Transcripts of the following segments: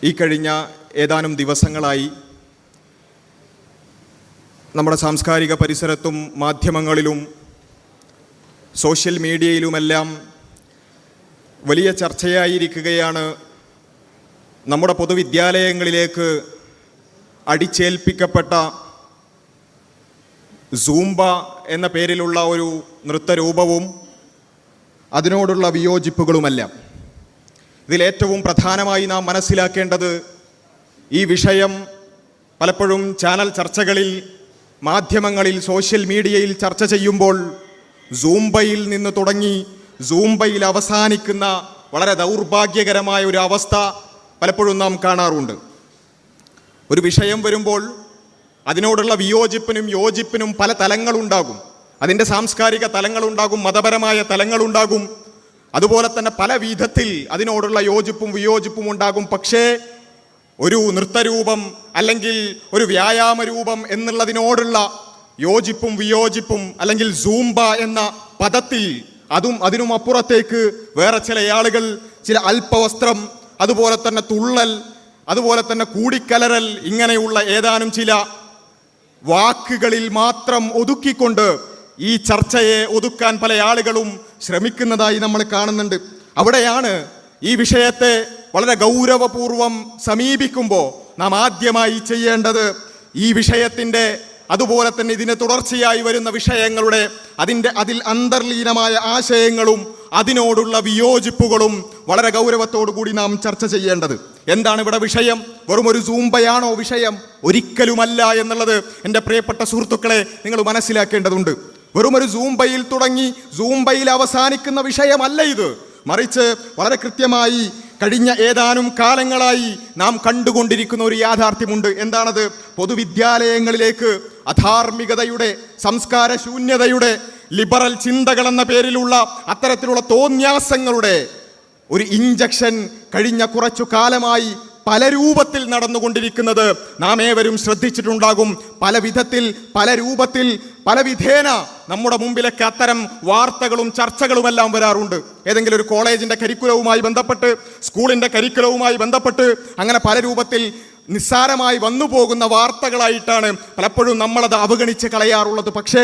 ഈ കഴിഞ്ഞ ഏതാനും ദിവസങ്ങളായി നമ്മുടെ സാംസ്കാരിക പരിസരത്തും മാധ്യമങ്ങളിലും സോഷ്യൽ മീഡിയയിലുമെല്ലാം വലിയ ചർച്ചയായിരിക്കുകയാണ് നമ്മുടെ പൊതുവിദ്യാലയങ്ങളിലേക്ക് അടിച്ചേൽപ്പിക്കപ്പെട്ട സൂംബ എന്ന പേരിലുള്ള ഒരു നൃത്തരൂപവും അതിനോടുള്ള വിയോജിപ്പുകളുമെല്ലാം. ഇതിലേറ്റവും പ്രധാനമായി നാം മനസ്സിലാക്കേണ്ടത്, ഈ വിഷയം പലപ്പോഴും ചാനൽ ചർച്ചകളിൽ, മാധ്യമങ്ങളിൽ, സോഷ്യൽ മീഡിയയിൽ ചർച്ച ചെയ്യുമ്പോൾ സൂംബയിൽ നിന്ന് തുടങ്ങി സൂംബയിൽ അവസാനിക്കുന്ന വളരെ ദൗർഭാഗ്യകരമായ ഒരു അവസ്ഥ പലപ്പോഴും നാം കാണാറുണ്ട്. ഒരു വിഷയം വരുമ്പോൾ അതിനോടുള്ള വിയോജിപ്പിനും യോജിപ്പിനും പല തലങ്ങളുണ്ടാകും. അതിൻ്റെ സാംസ്കാരിക തലങ്ങളുണ്ടാകും, മതപരമായ തലങ്ങളുണ്ടാകും, അതുപോലെ തന്നെ പല വിധത്തിൽ അതിനോടുള്ള യോജിപ്പും വിയോജിപ്പും ഉണ്ടാകും. പക്ഷേ ഒരു നൃത്തരൂപം അല്ലെങ്കിൽ ഒരു വ്യായാമ രൂപം എന്നുള്ളതിനോടുള്ള യോജിപ്പും വിയോജിപ്പും, അല്ലെങ്കിൽ സൂംബ എന്ന പദത്തിൽ അതിനും അപ്പുറത്തേക്ക് വേറെ ചില ആളുകൾ ചില അല്പവസ്ത്രം, അതുപോലെ തന്നെ തുള്ളൽ, അതുപോലെ തന്നെ കൂടിക്കലരൽ, ഇങ്ങനെയുള്ള ഏതാനും ചില വാക്കുകളിൽ മാത്രം ഒതുക്കിക്കൊണ്ട് ഈ ചർച്ചയെ ഒതുക്കാൻ പല ആളുകളും ശ്രമിക്കുന്നതായി നമ്മൾ കാണുന്നുണ്ട്. അവിടെയാണ് ഈ വിഷയത്തെ വളരെ ഗൗരവപൂർവം സമീപിക്കുമ്പോൾ നാം ആദ്യമായി ചെയ്യേണ്ടത് ഈ വിഷയത്തിൻ്റെ, അതുപോലെ തന്നെ ഇതിന് തുടർച്ചയായി വരുന്ന വിഷയങ്ങളുടെ അതിൽ അന്തർലീനമായ ആശയങ്ങളും അതിനോടുള്ള വിയോജിപ്പുകളും വളരെ ഗൗരവത്തോടു കൂടി നാം ചർച്ച ചെയ്യേണ്ടത്. എന്താണ് ഇവിടെ വിഷയം? വെറും ഒരു സൂംബയാണോ വിഷയം? ഒരിക്കലുമല്ല എന്നുള്ളത് എൻ്റെ പ്രിയപ്പെട്ട സുഹൃത്തുക്കളെ നിങ്ങൾ മനസ്സിലാക്കേണ്ടതുണ്ട്. വെറും ഒരു സൂംബയിൽ തുടങ്ങി സൂംബയിൽ അവസാനിക്കുന്ന വിഷയമല്ല ഇത്. മറിച്ച് വളരെ കൃത്യമായി കഴിഞ്ഞ ഏതാനും കാലങ്ങളായി നാം കണ്ടുകൊണ്ടിരിക്കുന്ന ഒരു യാഥാർത്ഥ്യമുണ്ട്. എന്താണത്? പൊതുവിദ്യാലയങ്ങളിലേക്ക് അധാർമികതയുടെ, സംസ്കാര ശൂന്യതയുടെ, ലിബറൽ ചിന്തകൾ എന്ന പേരിലുള്ള അത്തരത്തിലുള്ള തോന്യാസങ്ങളുടെ ഒരു ഇഞ്ചക്ഷൻ കഴിഞ്ഞ കുറച്ചു കാലമായി പല രൂപത്തിൽ നടന്നുകൊണ്ടിരിക്കുന്നത് നാം ഏവരും ശ്രദ്ധിച്ചിട്ടുണ്ടാകും. പല വിധത്തിൽ, പല രൂപത്തിൽ, പല വിധേന നമ്മുടെ മുമ്പിലൊക്കെ അത്തരം വാർത്തകളും ചർച്ചകളുമെല്ലാം വരാറുണ്ട്. ഏതെങ്കിലും ഒരു കോളേജിൻ്റെ കരിക്കുലവുമായി ബന്ധപ്പെട്ട്, സ്കൂളിൻ്റെ കരിക്കുലവുമായി ബന്ധപ്പെട്ട്, അങ്ങനെ പല രൂപത്തിൽ നിസ്സാരമായി വന്നു പോകുന്ന വാർത്തകളായിട്ടാണ് പലപ്പോഴും നമ്മളത് അവഗണിച്ച് കളയാറുള്ളത്. പക്ഷേ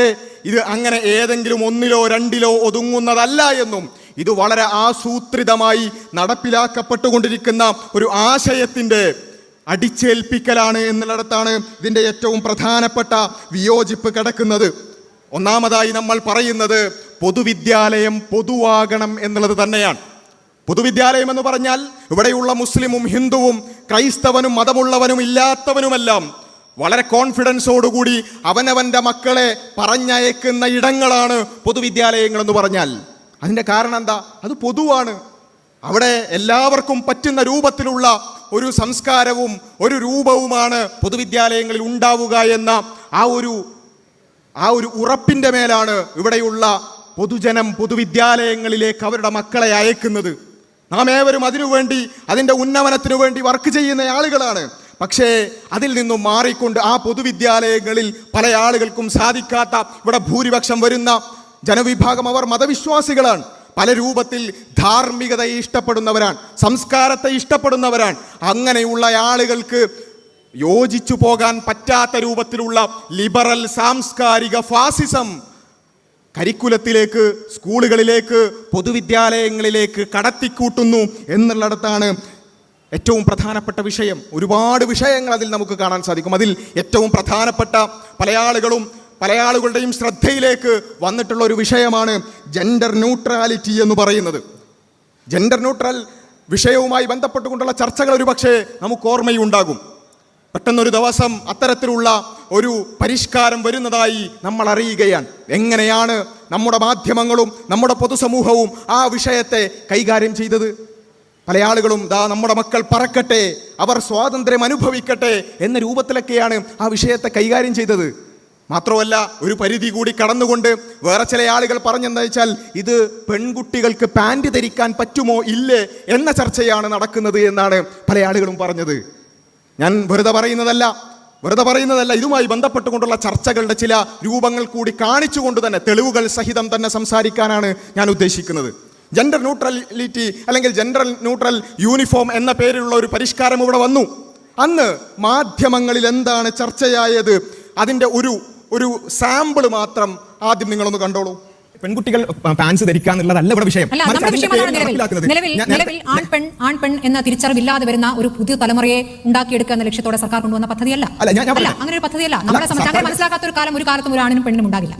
ഇത് അങ്ങനെ ഏതെങ്കിലും ഒന്നിലോ രണ്ടിലോ ഒതുങ്ങുന്നതല്ല എന്നും, ഇത് വളരെ ആസൂത്രിതമായി നടപ്പിലാക്കപ്പെട്ടുകൊണ്ടിരിക്കുന്ന ഒരു ആശയത്തിൻ്റെ അടിച്ചേൽപ്പിക്കലാണ് എന്നുള്ളിടത്താണ് ഇതിൻ്റെ ഏറ്റവും പ്രധാനപ്പെട്ട വിയോജിപ്പ് കിടക്കുന്നത്. ഒന്നാമതായി നമ്മൾ പറയുന്നത് പൊതുവിദ്യാലയം പൊതുവാകണം എന്നുള്ളത് തന്നെയാണ്. പൊതുവിദ്യാലയം എന്ന് പറഞ്ഞാൽ ഇവിടെയുള്ള മുസ്ലിമും ഹിന്ദുവും ക്രൈസ്തവനും മതമുള്ളവനും ഇല്ലാത്തവനുമെല്ലാം വളരെ കോൺഫിഡൻസോടുകൂടി അവനവൻ്റെ മക്കളെ പറഞ്ഞയക്കുന്ന ഇടങ്ങളാണ് പൊതുവിദ്യാലയങ്ങൾ എന്ന് പറഞ്ഞാൽ. അതിൻ്റെ കാരണം എന്താ? അത് പൊതുവാണ്. അവിടെ എല്ലാവർക്കും പറ്റുന്ന രൂപത്തിലുള്ള ഒരു സംസ്കാരവും ഒരു രൂപവുമാണ് പൊതുവിദ്യാലയങ്ങളിൽ ഉണ്ടാവുക എന്ന ആ ഒരു ഉറപ്പിൻ്റെ മേലാണ് ഇവിടെയുള്ള പൊതുജനം പൊതുവിദ്യാലയങ്ങളിലേക്ക് അവരുടെ മക്കളെ അയക്കുന്നത്. നാം ഏവരും അതിനുവേണ്ടി, അതിൻ്റെ ഉന്നമനത്തിനു വേണ്ടി വർക്ക് ചെയ്യുന്ന ആളുകളാണ്. പക്ഷേ അതിൽ നിന്നും മാറിക്കൊണ്ട് ആ പൊതുവിദ്യാലയങ്ങളിൽ പല ആളുകൾക്കും സാധിക്കാത്ത, ഇവിടെ ഭൂരിപക്ഷം വരുന്ന ജനവിഭാഗം അവർ മതവിശ്വാസികളാണ്. പല രൂപത്തിൽ ധാർമ്മികതയെ ഇഷ്ടപ്പെടുന്നവരാണ്, സംസ്കാരത്തെ ഇഷ്ടപ്പെടുന്നവരാണ്. അങ്ങനെയുള്ള ആളുകൾക്ക് യോജിച്ചു പോകാൻ പറ്റാത്ത രൂപത്തിലുള്ള ലിബറൽ സാംസ്കാരിക ഫാസിസം കരിക്കുലത്തിലേക്ക്, സ്കൂളുകളിലേക്ക്, പൊതുവിദ്യാലയങ്ങളിലേക്ക് കടത്തിക്കൂട്ടുന്നു എന്നുള്ളിടത്താണ് ഏറ്റവും പ്രധാനപ്പെട്ട വിഷയം. ഒരുപാട് വിഷയങ്ങൾ അതിൽ നമുക്ക് കാണാൻ സാധിക്കും. അതിൽ ഏറ്റവും പ്രധാനപ്പെട്ട പല ആളുകളുടെയും ശ്രദ്ധയിലേക്ക് വന്നിട്ടുള്ള ഒരു വിഷയമാണ് ജെൻഡർ ന്യൂട്രാലിറ്റി എന്ന് പറയുന്നത്. ജെൻഡർ ന്യൂട്രൽ വിഷയവുമായി ബന്ധപ്പെട്ടുകൊണ്ടുള്ള ചർച്ചകൾ ഒരു പക്ഷേ നമുക്ക് ഓർമ്മയുണ്ടാകും. പെട്ടെന്നൊരു ദിവസം അത്തരത്തിലുള്ള ഒരു പരിഷ്കാരം വരുന്നതായി നമ്മൾ അറിയുകയാണ്. എങ്ങനെയാണ് നമ്മുടെ മാധ്യമങ്ങളും നമ്മുടെ പൊതുസമൂഹവും ആ വിഷയത്തെ കൈകാര്യം ചെയ്തത്? പല ആളുകളും നമ്മുടെ മക്കൾ പറക്കട്ടെ, അവർ സ്വാതന്ത്ര്യം അനുഭവിക്കട്ടെ എന്ന രൂപത്തിലൊക്കെയാണ് ആ വിഷയത്തെ കൈകാര്യം ചെയ്തത്. മാത്രമല്ല, ഒരു പരിധി കൂടി കടന്നുകൊണ്ട് വേറെ ചില ആളുകൾ പറഞ്ഞെന്താ വെച്ചാൽ, ഇത് പെൺകുട്ടികൾക്ക് പാൻറ് ധരിക്കാൻ പറ്റുമോ ഇല്ലേ എന്ന ചർച്ചയാണ് നടക്കുന്നത് എന്നാണ് പല ആളുകളും പറഞ്ഞത്. ഞാൻ വെറുതെ പറയുന്നതല്ല, ഇതുമായി ബന്ധപ്പെട്ടുകൊണ്ടുള്ള ചർച്ചകളുടെ ചില രൂപങ്ങൾ കൂടി കാണിച്ചുകൊണ്ട് തന്നെ, തെളിവുകൾ സഹിതം തന്നെ സംസാരിക്കാനാണ് ഞാൻ ഉദ്ദേശിക്കുന്നത്. ജെൻഡർ ന്യൂട്രലിറ്റി അല്ലെങ്കിൽ ജെൻഡർ ന്യൂട്രൽ യൂണിഫോം എന്ന പേരിലുള്ള ഒരു പരിഷ്കാരം ഇവിടെ വന്നു. അന്ന് മാധ്യമങ്ങളിൽ എന്താണ് ചർച്ചയായത്, അതിൻ്റെ ഒരു സാമ്പിൾ മാത്രം ആദ്യം നിങ്ങളൊന്ന് കണ്ടോളൂ. പെൺകുട്ടികൾ പാൻസ് ധരിക്കാന്നുള്ളതല്ല ഇവിടെ വിഷയം. നിലവിൽ ആൺ പെൺ എന്ന തിരിച്ചറിവില്ലാതെ വരുന്ന ഒരു പുതിയ തലമുറയെ ഉണ്ടാക്കിയെടുക്കുക എന്ന ലക്ഷ്യത്തോടെ സർക്കാർ കൊണ്ടുവന്ന പദ്ധതിയല്ല. അങ്ങനെ ഒരു പദ്ധതിയല്ല. നമ്മളെ സംബന്ധിച്ച് മനസ്സിലാക്കാത്ത ഒരു കാലം ഒരു കാലത്തും ഒരു ആണിനും പെണ്ണിനും ഉണ്ടാകില്ല.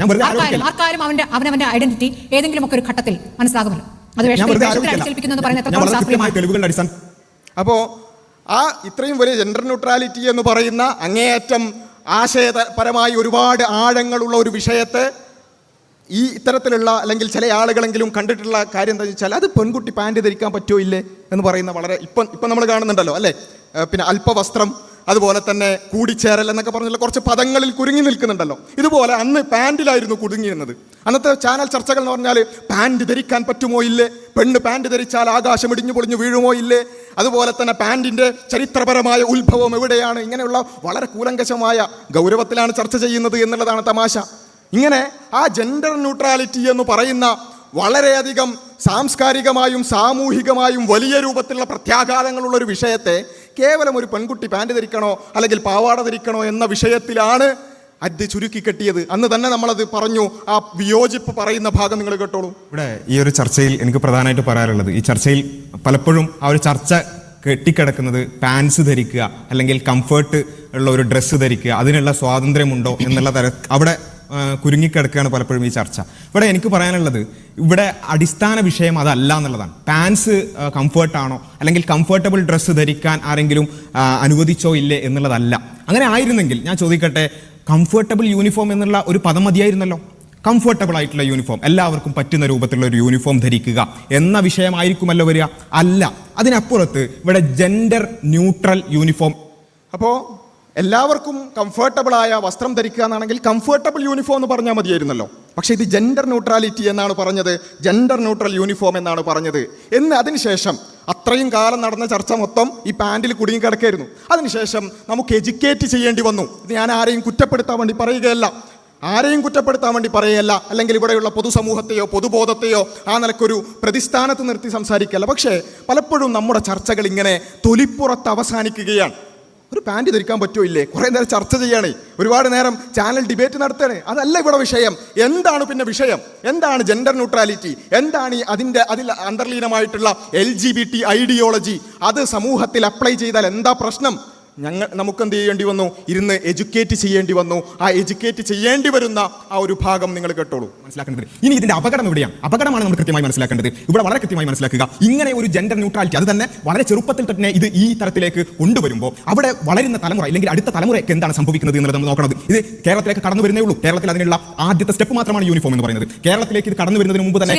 ആർക്കാരും അവനവന്റെ ഐഡന്റിറ്റി ഏതെങ്കിലും ഒക്കെ ഒരു ഘട്ടത്തിൽ മനസ്സിലാകുമല്ലോ. അത് അപ്പോ ഇത്രയും വലിയ ജെൻഡർ ന്യൂട്രാലിറ്റി എന്ന് പറയുന്ന അങ്ങേയറ്റം ആശയപരമായി ഒരുപാട് ആഴങ്ങളുള്ള ഒരു വിഷയത്തെ ഈ ഇത്തരത്തിലുള്ള അല്ലെങ്കിൽ ചില ആളുകളെങ്കിലും കണ്ടിട്ടുള്ള കാര്യം എന്താ വെച്ചാൽ അത് പെൺകുട്ടി പാൻറ് ധരിക്കാൻ പറ്റുമോ ഇല്ലേ എന്ന് പറയുന്ന വളരെ ഇപ്പം നമ്മൾ കാണുന്നുണ്ടല്ലോ അല്ലേ. പിന്നെ അല്പവസ്ത്രം, അതുപോലെ തന്നെ കൂടിച്ചേരൽ എന്നൊക്കെ പറഞ്ഞുള്ള കുറച്ച് പദങ്ങളിൽ കുരുങ്ങി നിൽക്കുന്നുണ്ടല്ലോ. ഇതുപോലെ അന്ന് പാൻറ്റിലായിരുന്നു കുടുങ്ങിയിരുന്നത്. അന്നത്തെ ചാനൽ ചർച്ചകൾ എന്ന് പറഞ്ഞാൽ പാൻറ് ധരിക്കാൻ പറ്റുമോ ഇല്ലേ, പെണ്ണ് പാൻറ് ധരിച്ചാൽ ആകാശം ഇടിഞ്ഞു പൊളിഞ്ഞു വീഴുമോ ഇല്ലേ, അതുപോലെ തന്നെ പാൻറ്റിൻ്റെ ചരിത്രപരമായ ഉത്ഭവം എവിടെയാണ്, ഇങ്ങനെയുള്ള വളരെ കൂലങ്കശമായ ഗൗരവത്തിലാണ് ചർച്ച ചെയ്യുന്നത് എന്നുള്ളതാണ് തമാശ. ഇങ്ങനെ ആ ജെൻഡർ ന്യൂട്രാലിറ്റി എന്ന് പറയുന്ന വളരെയധികം സാംസ്കാരികമായും സാമൂഹികമായും വലിയ രൂപത്തിലുള്ള പ്രത്യാഘാതങ്ങളുള്ള ഒരു വിഷയത്തെ കേവലം ഒരു പെൺകുട്ടി പാൻറ് ധരിക്കണോ അല്ലെങ്കിൽ പാവാട ധരിക്കണോ എന്ന വിഷയത്തിലാണ് അത് ചുരുക്കി കെട്ടിയത്. അന്ന് തന്നെ നമ്മളത് പറഞ്ഞു. ആ വിയോജിപ്പ് പറയുന്ന ഭാഗം നിങ്ങൾ കേട്ടോളൂ. ഇവിടെ ഈ ഒരു ചർച്ചയിൽ എനിക്ക് പ്രധാനമായിട്ട് പറയാനുള്ളത്, ഈ ചർച്ചയിൽ പലപ്പോഴും ആ ഒരു ചർച്ച കെട്ടിക്കിടക്കുന്നത് പാൻസ് ധരിക്കുക അല്ലെങ്കിൽ കംഫേർട്ട് ഉള്ള ഒരു ഡ്രസ്സ് ധരിക്കുക, അതിനുള്ള സ്വാതന്ത്ര്യമുണ്ടോ എന്നുള്ള അവിടെ കുരുങ്ങിക്കിടക്കുകയാണ് പലപ്പോഴും ഈ ചർച്ച. ഇവിടെ എനിക്ക് പറയാനുള്ളത്, ഇവിടെ അടിസ്ഥാന വിഷയം അതല്ല എന്നുള്ളതാണ്. പാൻസ് കംഫേർട്ടാണോ അല്ലെങ്കിൽ കംഫർട്ടബിൾ ഡ്രസ്സ് ധരിക്കാൻ ആരെങ്കിലും അനുവദിച്ചോ ഇല്ലേ എന്നുള്ളതല്ല. അങ്ങനെ ആയിരുന്നെങ്കിൽ ഞാൻ ചോദിക്കട്ടെ, കംഫർട്ടബിൾ യൂണിഫോം എന്നുള്ള ഒരു പദം മതിയായിരുന്നല്ലോ. കംഫർട്ടബിൾ ആയിട്ടുള്ള യൂണിഫോം, എല്ലാവർക്കും പറ്റുന്ന രൂപത്തിലുള്ള ഒരു യൂണിഫോം ധരിക്കുക എന്ന വിഷയമായിരിക്കുമല്ലോ വരിക. അല്ല, അതിനപ്പുറത്ത് ഇവിടെ ജെൻഡർ ന്യൂട്രൽ യൂണിഫോം. അപ്പോൾ എല്ലാവർക്കും കംഫർട്ടബിളായ വസ്ത്രം ധരിക്കുക എന്നാണെങ്കിൽ കംഫർട്ടബിൾ യൂണിഫോം എന്ന് പറഞ്ഞാൽ മതിയായിരുന്നല്ലോ. പക്ഷേ ഇത് ജെൻഡർ ന്യൂട്രാലിറ്റി എന്നാണ് പറഞ്ഞത്, ജെൻഡർ ന്യൂട്രൽ യൂണിഫോം എന്നാണ് പറഞ്ഞത്. അതിനുശേഷം അത്രയും കാലം നടന്ന ചർച്ച മൊത്തം ഈ പാൻറ്റിൽ കുടുങ്ങി കിടക്കായിരുന്നു. അതിനുശേഷം നമുക്ക് എഡ്യൂക്കേറ്റ് ചെയ്യേണ്ടി വന്നു. ഇത് ഞാൻ ആരെയും കുറ്റപ്പെടുത്താൻ വേണ്ടി പറയുകയല്ല, അല്ലെങ്കിൽ ഇവിടെയുള്ള പൊതുസമൂഹത്തെയോ പൊതുബോധത്തെയോ ആ നിലക്കൊരു പ്രതിസ്ഥാനത്ത് നിർത്തി സംസാരിക്കുകയല്ല. പക്ഷേ പലപ്പോഴും നമ്മുടെ ചർച്ചകൾ ഇങ്ങനെ തൊലിപ്പുറത്ത് അവസാനിക്കുകയാണ്. ഒരു പാൻറ് ധരിക്കാൻ പറ്റുമോ ഇല്ലേ, കുറേ നേരം ചർച്ച ചെയ്യണേ, ഒരുപാട് നേരം ചാനൽ ഡിബേറ്റ് നടത്തണേ. അതല്ല ഇവിടെ വിഷയം. എന്താണ് പിന്നെ വിഷയം? എന്താണ് ജെൻഡർ ന്യൂട്രാലിറ്റി? എന്താണ് അതിൽ അന്തർലീനമായിട്ടുള്ള LGBT ഐഡിയോളജി? അത് സമൂഹത്തിൽ അപ്ലൈ ചെയ്താൽ എന്താ പ്രശ്നം? നമുക്കെന്ത് ചെയ്യേണ്ടി വന്നു? ഇരുന്ന് എഡ്യൂക്കേറ്റ് ചെയ്യേണ്ടി വന്നു. ആ എഡ്യൂക്കേറ്റ് ചെയ്യേണ്ടി വരുന്ന ആ ഒരു ഭാഗം നിങ്ങൾ കേട്ടോളൂ. മനസ്സിലാക്കേണ്ടത് ഇനി ഇതിന്റെ അപകടം എവിടെയാണ്? അപകടമാണ് നമ്മൾ കൃത്യമായി മനസ്സിലാക്കേണ്ടത്. ഇവിടെ വളരെ കൃത്യമായി മനസ്സിലാക്കുക, ഇങ്ങനെ ഒരു ജെൻഡർ ന്യൂട്രാലിറ്റി അത് തന്നെ വളരെ ചെറുപ്പത്തിൽ തന്നെ ഇത് ഈ തരത്തിലേക്ക് കൊണ്ടുവരുമ്പോൾ അവിടെ വളരുന്ന തലമുറ അല്ലെങ്കിൽ അടുത്ത തലമുറയ്ക്ക് എന്താണ് സംഭവിക്കുന്നത് എന്നുള്ളത് നമ്മൾ നോക്കണം. ഇത് കേരളത്തിലേക്ക് കടന്നു വരുന്നേ ഉള്ളൂ. കേരളത്തിൽ അതിനുള്ള ആദ്യത്തെ സ്റ്റെപ്പ് മാത്രമാണ് യൂണിഫോം എന്ന് പറയുന്നത്. കേരളത്തിലേക്ക് ഇത് കടന്നു വരുന്നതിന് മുമ്പ് തന്നെ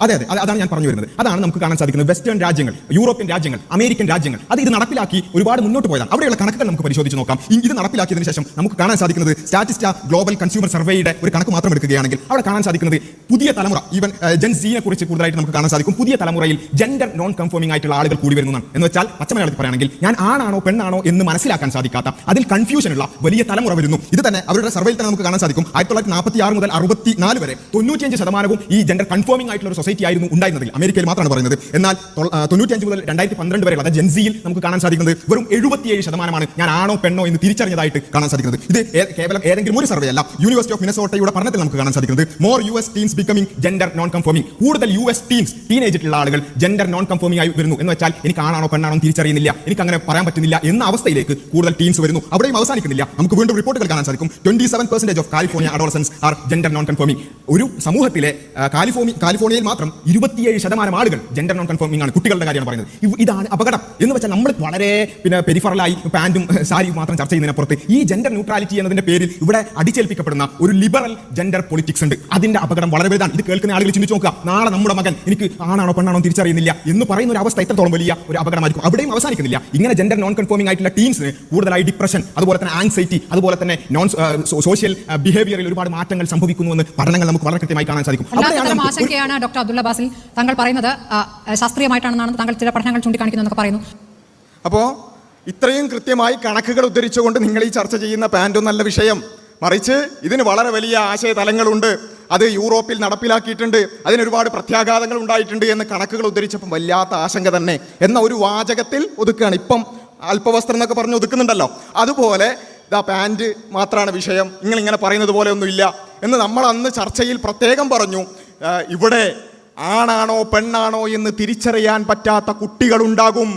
അതെ, അതാണ് ഞാൻ പറഞ്ഞു വരുന്നത്. അതാണ് നമുക്ക് കാണാൻ സാധിക്കുന്നത്. വെസ്റ്റേൺ രാജ്യങ്ങൾ, യൂറോപ്യൻ രാജ്യങ്ങൾ, അമേരിക്കൻ രാജ്യങ്ങൾ അത് ഇത് നടപ്പിലാക്കി ഒരുപാട് മുന്നോട്ട് പോയതാണ്. അവിടെയുള്ള കണക്കുകൾ നമുക്ക് പരിശോധിച്ച് നോക്കാം. ഇത് നടപ്പിലാക്കിയതിനു ശേഷം നമുക്ക് കാണാൻ സാധിക്കുന്നത്, സ്റ്റാറ്റിസ്റ്റാ ഗ്ലോബൽ കൺസ്യൂമർ സർവേയുടെ ഒരു കണക്ക് മാത്രം എടുക്കുകയാണെങ്കിൽ അവിടെ കാണാൻ സാധിക്കുന്നത് പുതിയ തലമുറ, ഈവൻ ജെൻസിനെ കുറിച്ച് കൂടുതലായിട്ട് നമുക്ക് കാണാൻ സാധിക്കും. പുതിയ തലമുറയിൽ ജെൻഡർ നോൺ കൺഫോമിംഗ് ആയിട്ടുള്ള ആളുകൾ കൂടി വരുന്നതാണ്. എന്ന് വെച്ചാൽ പച്ചമലയാളത്തിൽ പറയുകയാണെങ്കിൽ ഞാൻ ആണാണോ പെണ്ണാണോ എന്ന് മനസ്സിലാക്കാൻ സാധിക്കാത്ത, അതിൽ കൺഫ്യൂഷനുള്ള വലിയ തലമുറ വരുന്നു. ഇത് തന്നെ അവരുടെ സർവേയിൽ തന്നെ നമുക്ക് കാണാൻ സാധിക്കും. 1946 മുതൽ 64 വരെ 95% ഈ ജെൻഡർ കൺഫോമിംഗ് ആയിട്ടുള്ള ഒരു സൊസൈറ്റി ആയിരുന്നു ഉണ്ടായിരുന്നതിൽ. അമേരിക്കയിൽ മാത്രമാണ് പറയുന്നത്. എന്നാൽ 95 മുതൽ 2012 വരെയുള്ള ജെൻസിയിൽ നമുക്ക് കാണാൻ സാധിക്കുന്നത് വെറും 77% ഞാൻ ആണോ പെണ്ണോ എന്ന് തിരിച്ചറിഞ്ഞതായിട്ട് കാണാൻ സാധിക്കുന്നത്. ഇത് കേവലം ഏതെങ്കിലും ഒരു സർവേ അല്ല. യൂണിവേഴ്സിറ്റി ഓഫ് മിനസോട്ടയുടെ പഠനത്തിൽ നമുക്ക് കാണാൻ സാധിക്കുന്നത് more US teens becoming gender non conforming, കൂടുതൽ US ടീൻസ് ടീനേജിലുള്ള ആളുകൾ ജെൻഡർ നോൺ കൺഫോമിംഗ് ആയി വരുന്നു. എന്ന് വെച്ചാൽ എനിക്ക് ആണാണോ പെണ്ണാണോ തിരിച്ചറിയുന്നില്ല, എനിക്ക് അങ്ങനെ പറയാൻ പറ്റുന്നില്ല എന്ന അവസ്ഥയിലേക്ക് കൂടുതൽ ടീൻസ് വരുന്നു. അവിടെയും അവസാനിക്കുന്നില്ല. നമുക്ക് വീണ്ടും റിപ്പോർട്ടുകൾ കാണാൻ സാധിക്കും. 27% of California adolescents are gender non conforming. ഒരു സമൂഹത്തിലെ കാലിഫോർണിയയിൽ മാത്രം 27% ആളുകൾ ജെൻഡർ നോൺ കൺഫോമിംഗ് ആണ്. കുട്ടികളുടെ കാര്യമാണ് പറയുന്നത്. ഇതാണ് അപകടം. എന്ന് വെച്ചാൽ നമ്മൾ വളരെ പെരിഫറലായി പാൻറ്റും സാരിയും മാത്രം ചർച്ച ചെയ്യുന്നതിനപ്പുറത്ത് ഈ ജെൻഡർ ന്യൂട്രാലിറ്റി എന്നതിന്റെ പേരിൽ ഇവിടെ അടിച്ചേൽപ്പിക്കപ്പെടുന്ന ഒരു ലിബറൽ ജെൻഡർ പൊളിറ്റിക്സ് ഉണ്ട്. അതിന്റെ അപകടം വളരെ വലുതാണ്. ഇത് കേൾക്കുന്ന ആളുകൾ ചിന്തിച്ചു നോക്കുക, നാളെ നമ്മുടെ മകൻ എനിക്ക് ആണാണോ പെണ്ണാണോ തിരിച്ചറിയുന്നില്ല എന്ന് പറയുന്ന ഒരു അവസ്ഥ എത്രത്തോളം വലിയ ഒരു അപകടമായിരിക്കും. അവിടെയും അവസാനിക്കുന്നില്ല. ഇങ്ങനെ ജെൻഡർ നോൺ കൺഫോമിംഗ് ആയിട്ടുള്ള ടീൻസിന് കൂടുതലായി ഡിപ്രഷൻ, അതുപോലെ തന്നെ ആൻസൈറ്റി, അതുപോലെ തന്നെ നോൺ സോഷ്യൽ ബിഹേവിയറിൽ ഒരുപാട് മാറ്റങ്ങൾ സംഭവിക്കുന്നുവെന്ന് പഠനങ്ങൾ നമുക്ക് വളരെ കൃത്യമായി കാണാൻ സാധിക്കും. ആശങ്കയാണ് ഡോക്ടർ അബ്ദുള്ള ബാസിൽ താങ്കൾ പറയുന്നത്. ശാസ്ത്രീയമായിട്ടാണെന്നാണ് താങ്കൾ ചില പഠനങ്ങൾ ചൂണ്ടിക്കാണിക്കുന്നതെന്നൊക്കെ പറയുന്നു. അപ്പോൾ ഇത്രയും കൃത്യമായി കണക്കുകൾ ഉദ്ധരിച്ചുകൊണ്ട് നിങ്ങൾ ഈ ചർച്ച ചെയ്യുന്ന പാൻറ്റൊന്നും നല്ല വിഷയം, മറിച്ച് ഇതിന് വളരെ വലിയ ആശയ തലങ്ങളുണ്ട്. അത് യൂറോപ്പിൽ നടപ്പിലാക്കിയിട്ടുണ്ട്, അതിനൊരുപാട് പ്രത്യാഘാതങ്ങൾ ഉണ്ടായിട്ടുണ്ട് എന്ന് കണക്കുകൾ ഉദ്ധരിച്ചപ്പം വല്ലാത്ത ആശങ്ക തന്നെ എന്ന ഒരു വാചകത്തിൽ ഒതുക്കുകയാണ്. ഇപ്പം അല്പവസ്ത്രം എന്നൊക്കെ പറഞ്ഞ് ഒതുക്കുന്നുണ്ടല്ലോ, അതുപോലെ ഇതാ പാൻറ് മാത്രമാണ് വിഷയം, ഇങ്ങനെ പറയുന്നത് പോലെ ഒന്നുമില്ല എന്ന് നമ്മൾ അന്ന് ചർച്ചയിൽ പ്രത്യേകം പറഞ്ഞു. ഇവിടെ ആണാണോ പെണ്ണാണോ എന്ന് തിരിച്ചറിയാൻ പറ്റാത്ത കുട്ടികളുണ്ടാകും,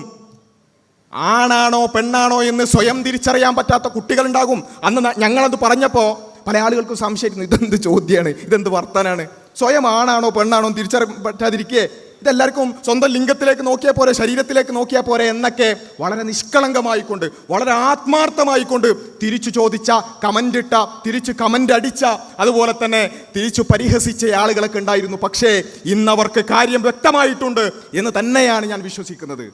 ആണാണോ പെണ്ണാണോ എന്ന് സ്വയം തിരിച്ചറിയാൻ പറ്റാത്ത കുട്ടികളുണ്ടാകും. അന്ന് ഞങ്ങളത് പറഞ്ഞപ്പോൾ പല ആളുകൾക്കും സംശയമായിരുന്നു, ഇതെന്ത് ചോദ്യമാണ്, ഇതെന്ത് വർത്താനാണ്, സ്വയം ആണാണോ പെണ്ണാണോ തിരിച്ചറിയാൻ പറ്റാതിരിക്കേ, ഇതെല്ലാവർക്കും സ്വന്തം ലിംഗത്തിലേക്ക് നോക്കിയാൽ പോരെ, ശരീരത്തിലേക്ക് നോക്കിയാൽ പോരെ എന്നൊക്കെ വളരെ നിഷ്കളങ്കമായിക്കൊണ്ട് വളരെ ആത്മാർത്ഥമായിക്കൊണ്ട് തിരിച്ചു ചോദിച്ച, കമൻ്റ് ഇട്ട, തിരിച്ച് കമൻ്റ് അടിച്ച, അതുപോലെ തന്നെ തിരിച്ചു പരിഹസിച്ച ആളുകളൊക്കെ ഉണ്ടായിരുന്നു. പക്ഷേ ഇന്നവർക്ക് കാര്യം വ്യക്തമായിട്ടുണ്ട് എന്ന് തന്നെയാണ് ഞാൻ വിശ്വസിക്കുന്നത്.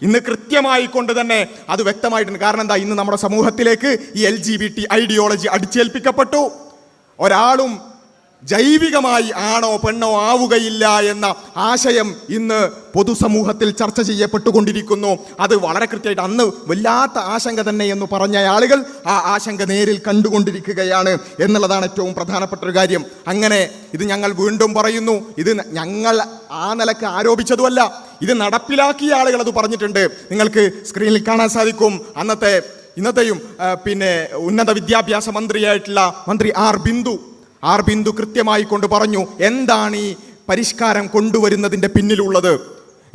ഇന്ന് കൃത്യമായി കൊണ്ട് തന്നെ അത് വ്യക്തമായിട്ടുണ്ട്. കാരണം എന്താ, ഇന്ന് നമ്മുടെ സമൂഹത്തിലേക്ക് ഈ LGBT ഐഡിയോളജി അടിച്ചേൽപ്പിക്കപ്പെട്ടു. ഒരാളും ജൈവികമായി ആണോ പെണ്ണോ ആവുകയില്ല എന്ന ആശയം ഇന്ന് പൊതുസമൂഹത്തിൽ ചർച്ച ചെയ്യപ്പെട്ടുകൊണ്ടിരിക്കുന്നു. അത് വളരെ കൃത്യമായിട്ട് അന്ന് വല്ലാത്ത ആശങ്ക തന്നെ എന്ന് പറഞ്ഞ ആളുകൾ ആ ആശങ്ക നേരിൽ കണ്ടുകൊണ്ടിരിക്കുകയാണ് എന്നുള്ളതാണ് ഏറ്റവും പ്രധാനപ്പെട്ട ഒരു കാര്യം. അങ്ങനെ ഇത് ഞങ്ങൾ വീണ്ടും പറയുന്നു, ഇത് ഞങ്ങൾ ആ നിലക്ക് ആരോപിച്ചതുമല്ല, ഇത് നടപ്പിലാക്കിയ ആളുകൾ അത് പറഞ്ഞിട്ടുണ്ട്. നിങ്ങൾക്ക് സ്ക്രീനിൽ കാണാൻ സാധിക്കും. ഇന്നത്തെയും പിന്നെ ഉന്നത വിദ്യാഭ്യാസ മന്ത്രിയായിട്ടുള്ള മന്ത്രി ആർ ബിന്ദു കൃത്യമായി കൊണ്ട് പറഞ്ഞു എന്താണ് ഈ പരിഷ്കാരം കൊണ്ടുവരുന്നതിൻ്റെ പിന്നിലുള്ളത്,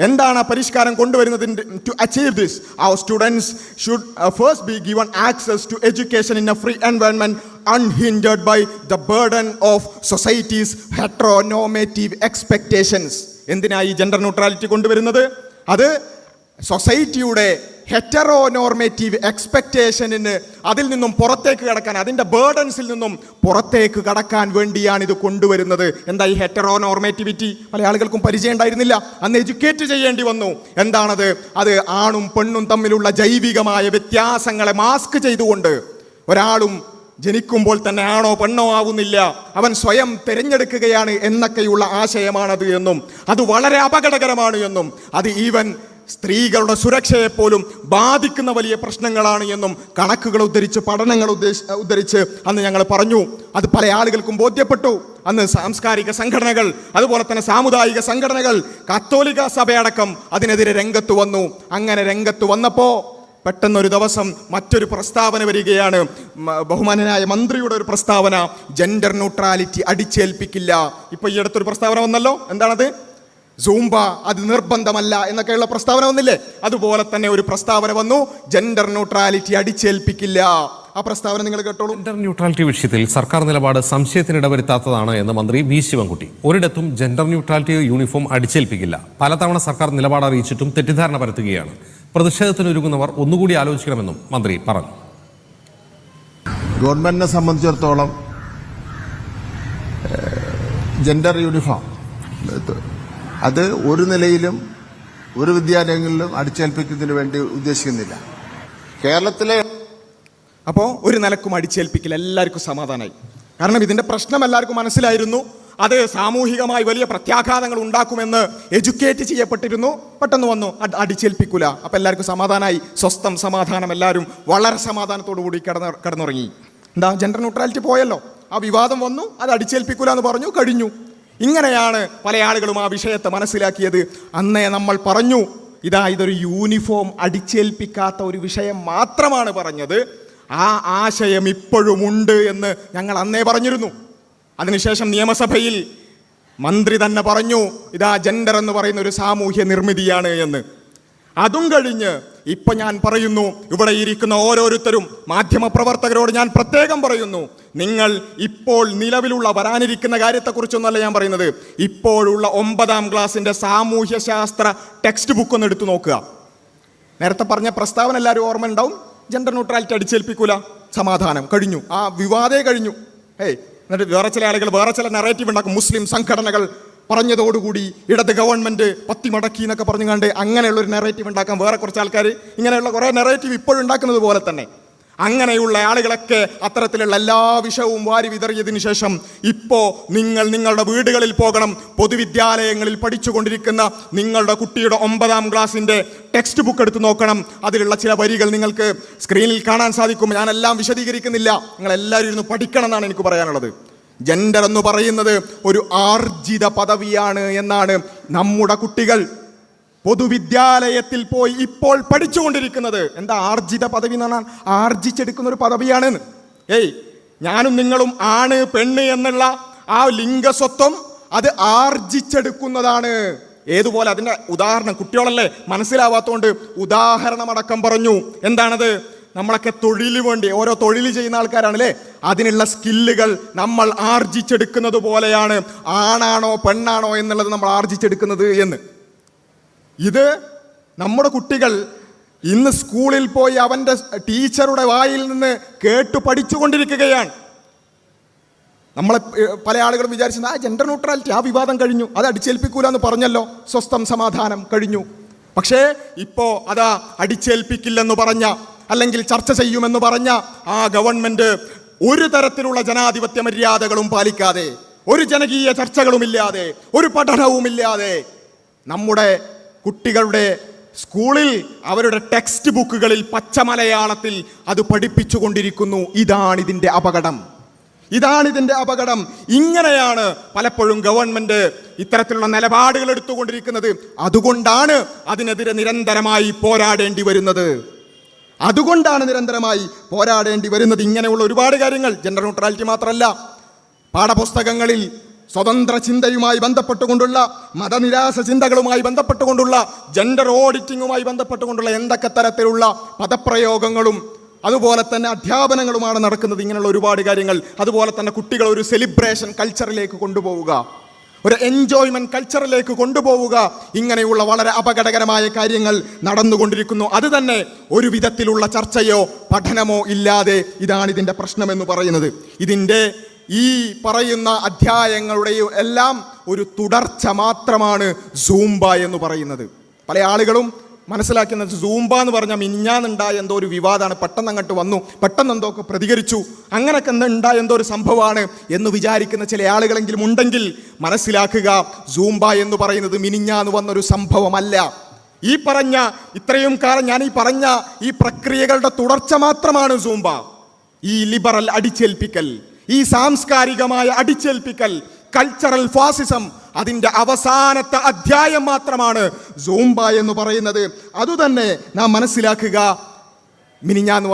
എന്താണ് ആ പരിഷ്കാരം കൊണ്ടുവരുന്നതിൻ്റെ. To achieve this our students should first be given access to education in a free environment unhindered by the burden of society's heteronormative expectations. എന്തിനായി ജെൻഡർ ന്യൂട്രാലിറ്റി കൊണ്ടുവരുന്നത്? അത് സൊസൈറ്റിയുടെ ഹെറ്ററോനോർമേറ്റീവ് എക്സ്പെക്റ്റേഷനിന് അതിൽ നിന്നും പുറത്തേക്ക് കടക്കാൻ, അതിൻ്റെ ബേർഡൻസിൽ നിന്നും പുറത്തേക്ക് കടക്കാൻ വേണ്ടിയാണ് ഇത് കൊണ്ടുവരുന്നത്. എന്താ ഈ ഹെറ്ററോനോർമേറ്റിവിറ്റി? പല ആളുകൾക്കും പരിചയം ഉണ്ടായിരുന്നില്ല, അന്ന് എഡ്യൂക്കേറ്റ് ചെയ്യേണ്ടി വന്നു. എന്താണത്? അത് ആണും പെണ്ണും തമ്മിലുള്ള ജൈവികമായ വ്യത്യാസങ്ങളെ മാസ്ക് ചെയ്തുകൊണ്ട് ഒരാളും ജനിക്കുമ്പോൾ തന്നെ ആണോ പെണ്ണോ ആവുന്നില്ല, അവൻ സ്വയം തിരഞ്ഞെടുക്കുകയാണ് എന്നൊക്കെയുള്ള ആശയമാണത് എന്നും അത് വളരെ അപകടകരമാണ് എന്നും അത് ഈവൻ സ്ത്രീകളുടെ സുരക്ഷയെപ്പോലും ബാധിക്കുന്ന വലിയ പ്രശ്നങ്ങളാണ് എന്നും കണക്കുകൾ ഉദ്ധരിച്ച്, പഠനങ്ങൾ ഉദ്ധരിച്ച് അന്ന് ഞങ്ങൾ പറഞ്ഞു. അത് പല ആളുകൾക്കും ബോധ്യപ്പെട്ടു. അന്ന് സാംസ്കാരിക സംഘടനകൾ, അതുപോലെ തന്നെ സാമുദായിക സംഘടനകൾ, കത്തോലിക്ക സഭയടക്കം അതിനെതിരെ രംഗത്ത് വന്നു. അങ്ങനെ രംഗത്ത് വന്നപ്പോൾ പെട്ടെന്നൊരു ദിവസം മറ്റൊരു പ്രസ്താവന വരികയാണ്. ബഹുമാനനായ മന്ത്രിയുടെ ഒരു പ്രസ്താവന, ജെൻഡർ ന്യൂട്രാലിറ്റി അടിച്ചേൽപ്പിക്കില്ല. ഇപ്പൊ ഈ അടുത്തൊരു പ്രസ്താവന വന്നല്ലോ, എന്താണത്? സൂംബ അത് നിർബന്ധമല്ല എന്നൊക്കെയുള്ള പ്രസ്താവന വന്നില്ലേ? അതുപോലെ തന്നെ ഒരു പ്രസ്താവന വന്നു, ജെൻഡർ ന്യൂട്രാലിറ്റി അടിച്ചേൽപ്പിക്കില്ല. ആ പ്രസ്താവന നിങ്ങൾ കേട്ടോളൂ. ജെൻഡർ ന്യൂട്രാലിറ്റി വിഷയത്തിൽ സർക്കാർ നിലപാട് സംശയത്തിനിടവരുത്താത്തതാണ് എന്ന് മന്ത്രി വി ശിവൻകുട്ടി. ഒരിടത്തും ജെൻഡർ ന്യൂട്രാലിറ്റി യൂണിഫോം അടിച്ചേൽപ്പിക്കില്ല. പലതവണ സർക്കാർ നിലപാട് അറിയിച്ചിട്ടും തെറ്റിദ്ധാരണ പരത്തുകയാണ്. പ്രതിഷേധത്തിനൊരുങ്ങുന്നവർ ഒന്നുകൂടി ആലോചിക്കണമെന്നും മന്ത്രി പറഞ്ഞു. ഗവൺമെന്റിനെ സംബന്ധിച്ചിടത്തോളം ജെൻഡർ യൂണിഫോം അത് ഒരു നിലയിലും ഒരു വിദ്യാലയങ്ങളിലും അടിച്ചേൽപ്പിക്കുന്നതിന് വേണ്ടി ഉദ്ദേശിക്കുന്നില്ല. കേരളത്തിലെ അപ്പോൾ ഒരു നിലക്കും അടിച്ചേൽപ്പിക്കില്ല, എല്ലാവർക്കും സമാധാനമായി. കാരണം ഇതിൻ്റെ പ്രശ്നം എല്ലാവർക്കും മനസ്സിലായിരുന്നു. അത് സാമൂഹികമായി വലിയ പ്രത്യാഘാതങ്ങൾ ഉണ്ടാക്കുമെന്ന് എഡ്യൂക്കേറ്റ് ചെയ്യപ്പെട്ടിരുന്നു. പെട്ടെന്ന് വന്നു അടിച്ചേൽപ്പിക്കൂല. അപ്പം എല്ലാവർക്കും സമാധാനമായി, സ്വസ്ഥം സമാധാനം, എല്ലാവരും വളരെ സമാധാനത്തോടു കൂടി കിടന്നുറങ്ങി. എന്താ, ജെൻഡർ ന്യൂട്രാലിറ്റി പോയല്ലോ, ആ വിവാദം വന്നു, അത് അടിച്ചേൽപ്പിക്കൂല എന്ന് പറഞ്ഞു, കഴിഞ്ഞു. ഇങ്ങനെയാണ് പല ആളുകളും ആ വിഷയത്തെ മനസ്സിലാക്കിയത്. അന്നേ നമ്മൾ പറഞ്ഞു, ഇതൊരു യൂണിഫോം അടിച്ചേൽപ്പിക്കാത്ത ഒരു വിഷയം മാത്രമാണ് പറഞ്ഞത്, ആ ആശയം ഇപ്പോഴും ഉണ്ട് എന്ന് ഞങ്ങൾ അന്നേ പറഞ്ഞിരുന്നു. അതിനുശേഷം നിയമസഭയിൽ മന്ത്രി തന്നെ പറഞ്ഞു, ജെൻഡർ എന്ന് പറയുന്ന ഒരു സാമൂഹ്യ നിർമ്മിതിയാണ് എന്ന്. അതും കഴിഞ്ഞ് ഇപ്പൊ ഞാൻ പറയുന്നു, ഇവിടെ ഇരിക്കുന്ന ഓരോരുത്തരും മാധ്യമപ്രവർത്തകരോട് ഞാൻ പ്രത്യേകം പറയുന്നു, നിങ്ങൾ ഇപ്പോൾ നിലവിലുള്ള വരാനിരിക്കുന്ന കാര്യത്തെക്കുറിച്ചൊന്നുമല്ല ഞാൻ പറയുന്നത്, ഇപ്പോഴുള്ള 9ാം ക്ലാസ്സിന്റെ സാമൂഹ്യ ശാസ്ത്ര ടെക്സ്റ്റ് ബുക്ക് ഒന്ന് എടുത്തു നോക്കുക. നേരത്തെ പറഞ്ഞ പ്രസ്താവന എല്ലാവരും ഓർമ്മ ഉണ്ടാവും, ജെൻഡർ ന്യൂട്രാലിറ്റി അടിച്ചേൽപ്പിക്കൂല, സമാധാനം, കഴിഞ്ഞു, ആ വിവാദേ കഴിഞ്ഞു. എന്നിട്ട് വേറെ ചില ആളുകൾ വേറെ ചില നെറേറ്റീവ് ഉണ്ടാക്കും. മുസ്ലിം സംഘടനകൾ പറഞ്ഞതോടുകൂടി ഇടത് ഗവൺമെന്റ് പത്തിമടക്കി എന്നൊക്കെ പറഞ്ഞു കണ്ട് അങ്ങനെയുള്ളൊരു നെറേറ്റീവ് ഉണ്ടാക്കാൻ വേറെ കുറച്ച് ആൾക്കാർ ഇങ്ങനെയുള്ള കുറേ നെറേറ്റീവ് ഇപ്പോഴും ഉണ്ടാക്കുന്നത് പോലെ തന്നെ അങ്ങനെയുള്ള ആളുകളൊക്കെ അത്തരത്തിലുള്ള എല്ലാ വിഷയവും വാരി വിതറിയതിനു ശേഷം ഇപ്പോൾ നിങ്ങൾ നിങ്ങളുടെ വീടുകളിൽ പോകണം, പൊതുവിദ്യാലയങ്ങളിൽ പഠിച്ചുകൊണ്ടിരിക്കുന്ന നിങ്ങളുടെ കുട്ടിയുടെ 9ാം ക്ലാസ്സിൻ്റെ ടെക്സ്റ്റ് ബുക്ക് എടുത്ത് നോക്കണം. അതിലുള്ള ചില വരികൾ നിങ്ങൾക്ക് സ്ക്രീനിൽ കാണാൻ സാധിക്കും. ഞാനെല്ലാം വിശദീകരിക്കുന്നില്ല, നിങ്ങളെല്ലാവരും ഇരുന്ന് പഠിക്കണം എന്നാണ് എനിക്ക് പറയാനുള്ളത്. ജെൻഡർ എന്ന് പറയുന്നത് ഒരു ആർജിത പദവിയാണ് എന്നാണ് നമ്മുടെ കുട്ടികൾ പൊതുവിദ്യാലയത്തിൽ പോയി ഇപ്പോൾ പഠിച്ചുകൊണ്ടിരിക്കുന്നത്. എന്താ ആർജിത പദവി എന്ന് പറഞ്ഞാൽ? ആർജിച്ചെടുക്കുന്ന ഒരു പദവിയാണെന്ന്. ഞാനും നിങ്ങളും ആണ് പെണ്ണ് എന്നുള്ള ആ ലിംഗസ്വത്വം അത് ആർജിച്ചെടുക്കുന്നതാണ്. ഏതുപോലെ? അതിൻ്റെ ഉദാഹരണം കുട്ടികളല്ലേ മനസ്സിലാവാത്തതുകൊണ്ട് ഉദാഹരണമടക്കം പറഞ്ഞു. എന്താണത്? നമ്മളൊക്കെ തൊഴിലിന് വേണ്ടി ഓരോ തൊഴിൽ ചെയ്യുന്ന ആൾക്കാരാണല്ലേ, അതിനുള്ള സ്കില്ലുകൾ നമ്മൾ ആർജിച്ചെടുക്കുന്നത് പോലെയാണ് ആണാണോ പെണ്ണാണോ എന്നുള്ളത് നമ്മൾ ആർജിച്ചെടുക്കുന്നത് എന്ന്. ഇത് നമ്മുടെ കുട്ടികൾ ഇന്ന് സ്കൂളിൽ പോയി അവൻ്റെ ടീച്ചറുടെ വായിൽ നിന്ന് കേട്ടു പഠിച്ചുകൊണ്ടിരിക്കുകയാണ്. നമ്മളെ പല ആളുകളും വിചാരിച്ചത് ജെൻഡർ ന്യൂട്രാലിറ്റി, ആ വിവാദം കഴിഞ്ഞു, അത് അടിച്ചേൽപ്പിക്കൂല എന്ന് പറഞ്ഞല്ലോ, സ്വസ്ഥം സമാധാനം കഴിഞ്ഞു. പക്ഷേ ഇപ്പോൾ അതാ അടിച്ചേൽപ്പിക്കില്ലെന്ന് പറഞ്ഞ, അല്ലെങ്കിൽ ചർച്ച ചെയ്യുമെന്ന് പറഞ്ഞ ആ ഗവൺമെന്റ് ഒരു തരത്തിലുള്ള ജനാധിപത്യ മര്യാദകളും പാലിക്കാതെ, ഒരു ജനകീയ ചർച്ചകളുമില്ലാതെ, ഒരു പഠനവുമില്ലാതെ നമ്മുടെ കുട്ടികളുടെ സ്കൂളിൽ അവരുടെ ടെക്സ്റ്റ് ബുക്കുകളിൽ പച്ച മലയാളത്തിൽ അത് പഠിപ്പിച്ചുകൊണ്ടിരിക്കുന്നു. ഇതാണിതിൻ്റെ അപകടം. ഇങ്ങനെയാണ് പലപ്പോഴും ഗവൺമെന്റ് ഇത്തരത്തിലുള്ള നിലപാടുകൾ എടുത്തുകൊണ്ടിരിക്കുന്നത്. അതുകൊണ്ടാണ് അതിനെതിരെ നിരന്തരമായി പോരാടേണ്ടി വരുന്നത്. ഇങ്ങനെയുള്ള ഒരുപാട് കാര്യങ്ങൾ, ജെൻഡർ ന്യൂട്രാലിറ്റി മാത്രമല്ല, പാഠപുസ്തകങ്ങളിൽ സ്വതന്ത്ര ചിന്തയുമായി ബന്ധപ്പെട്ടുകൊണ്ടുള്ള, മതനിരാസ ചിന്തകളുമായി ബന്ധപ്പെട്ടുകൊണ്ടുള്ള, ജെൻഡർ ഓഡിറ്റിങ്ങുമായി ബന്ധപ്പെട്ടുകൊണ്ടുള്ള എന്തൊക്കെ തരത്തിലുള്ള പദപ്രയോഗങ്ങളും അതുപോലെ തന്നെ അധ്യാപനങ്ങളുമാണ് നടക്കുന്നത്. ഇങ്ങനെയുള്ള ഒരുപാട് കാര്യങ്ങൾ. അതുപോലെ തന്നെ കുട്ടികൾ ഒരു സെലിബ്രേഷൻ കൾച്ചറിലേക്ക് കൊണ്ടുപോവുക, ഒരു എൻജോയ്മെന്റ് കൾച്ചറിലേക്ക് കൊണ്ടുപോവുക. ഇങ്ങനെയുള്ള വളരെ അപകടകരമായ കാര്യങ്ങൾ നടന്നുകൊണ്ടിരിക്കുന്നു. അത് തന്നെ ഒരു വിധത്തിലുള്ള ചർച്ചയോ പഠനമോ ഇല്ലാതെ. ഇതാണ് ഇതിൻ്റെ പ്രശ്നമെന്ന് പറയുന്നത്. ഇതിൻ്റെ ഈ പറയുന്ന അധ്യായങ്ങളുടെയും എല്ലാം ഒരു തുടർച്ച മാത്രമാണ് സൂംബ എന്ന് പറയുന്നത്. പല ആളുകളും മനസ്സിലാക്കുന്നത് സൂംബ എന്ന് പറഞ്ഞാൽ മിഞ്ഞാന്നുണ്ടായ എന്തോ ഒരു വിവാദമാണ്, പെട്ടെന്ന് അങ്ങോട്ട് വന്നു, പെട്ടെന്ന് എന്തൊക്കെ പ്രതികരിച്ചു, അങ്ങനെയൊക്കെ ഉണ്ടായ എന്തോ ഒരു സംഭവമാണ് എന്ന് വിചാരിക്കുന്ന ചില ആളുകളെങ്കിലും ഉണ്ടെങ്കിൽ മനസ്സിലാക്കുക, സൂംബ എന്ന് പറയുന്നത് മിനിഞ്ഞാന്ന് വന്നൊരു സംഭവമല്ല. ഇത്രയും കാലം ഞാൻ പറഞ്ഞ ഈ പ്രക്രിയകളുടെ തുടർച്ച മാത്രമാണ് സൂംബ. ഈ ലിബറൽ അടിച്ചേൽപ്പിക്കൽ, ഈ സാംസ്കാരികമായ അടിച്ചേൽപ്പിക്കൽ, കൾച്ചറൽ ഫാസിസം, അതിൻ്റെ അവസാനത്തെ അധ്യായം മാത്രമാണ് സൂംബ എന്ന് പറയുന്നത്. അതുതന്നെ നാം മനസ്സിലാക്കുക, മിനിഞ്ഞാന്ന്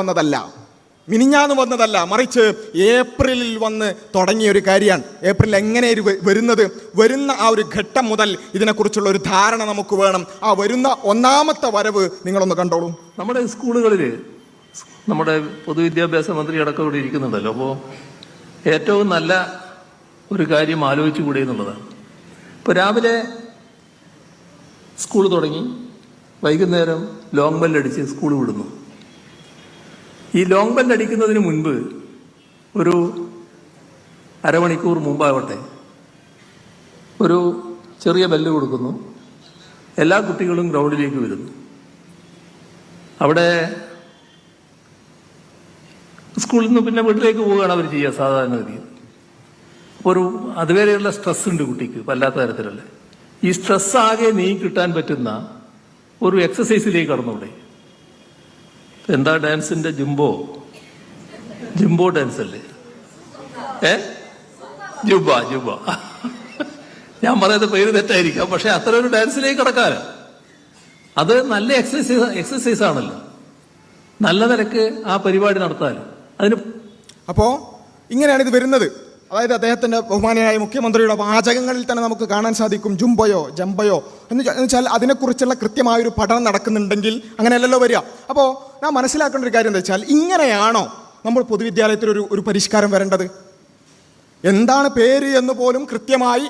വന്നതല്ല, മറിച്ച് ഏപ്രിലിൽ വന്ന് തുടങ്ങിയ ഒരു കാര്യമാണ്. ഏപ്രിൽ എങ്ങനെ വരുന്ന ആ ഒരു ഘട്ടം മുതൽ ഇതിനെക്കുറിച്ചുള്ള ഒരു ധാരണ നമുക്ക് വേണം. ആ വരുന്ന ഒന്നാമത്തെ വരവ് നിങ്ങളൊന്ന് കണ്ടോളൂ. നമ്മുടെ സ്കൂളുകളിൽ നമ്മുടെ പൊതുവിദ്യാഭ്യാസ മന്ത്രി അടക്കം ഇവിടെ ഇരിക്കുന്നുണ്ടല്ലോ. അപ്പോൾ ഏറ്റവും നല്ല ഒരു കാര്യം ആലോചിച്ചു കൂടെ എന്നുള്ളതാണ്. ഇപ്പോൾ രാവിലെ സ്കൂൾ തുടങ്ങി, വൈകുന്നേരം ലോങ് ബെല്ലടിച്ച് സ്കൂൾ വിടുന്നു. ഈ ലോങ് ബെല്ലടിക്കുന്നതിന് മുൻപ് ഒരു അരമണിക്കൂർ മുമ്പാവട്ടെ ഒരു ചെറിയ ബെല്ല് കൊടുക്കുന്നു. എല്ലാ കുട്ടികളും ഗ്രൗണ്ടിലേക്ക് വരുന്നു. അവിടെ സ്കൂളിൽ നിന്ന് പിന്നെ വീട്ടിലേക്ക് പോവുകയാണ് അവർ ചെയ്യുക സാധാരണഗതിയിൽ. ഒരു അതുവരെയുള്ള സ്ട്രെസ് ഉണ്ട് കുട്ടിക്ക്, വല്ലാത്ത തരത്തിലല്ലേ. ഈ സ്ട്രെസ് ആകെ കിട്ടാൻ പറ്റുന്ന ഒരു എക്സസൈസിലേക്ക് കടന്നൂടെ? എന്താ ഡാൻസിന്റെ ജിംബോ ഡാൻസ് അല്ലേ? ജുബ ഞാൻ പറയുന്ന പേര് തെറ്റായിരിക്കാം, പക്ഷെ അത്ര ഒരു ഡാൻസിലേക്ക് കടക്കാലോ. അത് നല്ല എക്സസൈസ് ആണല്ലോ. നല്ല നിലക്ക് ആ പരിപാടി നടത്താലോ. അപ്പോൾ ഇങ്ങനെയാണ് ഇത് വരുന്നത്. അതായത് അദ്ദേഹത്തിൻ്റെ ബഹുമാനിയായ മുഖ്യമന്ത്രിയുടെ വാചകങ്ങളിൽ തന്നെ നമുക്ക് കാണാൻ സാധിക്കും ജംബയോ എന്ന് വെച്ചാൽ അതിനെക്കുറിച്ചുള്ള കൃത്യമായൊരു പഠനം നടക്കുന്നുണ്ടെങ്കിൽ അങ്ങനെയല്ലല്ലോ വരിക. അപ്പോൾ നാം മനസ്സിലാക്കേണ്ട ഒരു കാര്യം എന്താ വെച്ചാൽ, ഇങ്ങനെയാണോ നമ്മൾ പൊതുവിദ്യാലയത്തിൽ ഒരു പരിഷ്കാരം വരേണ്ടത്? എന്താണ് പേര് എന്ന് പോലും കൃത്യമായി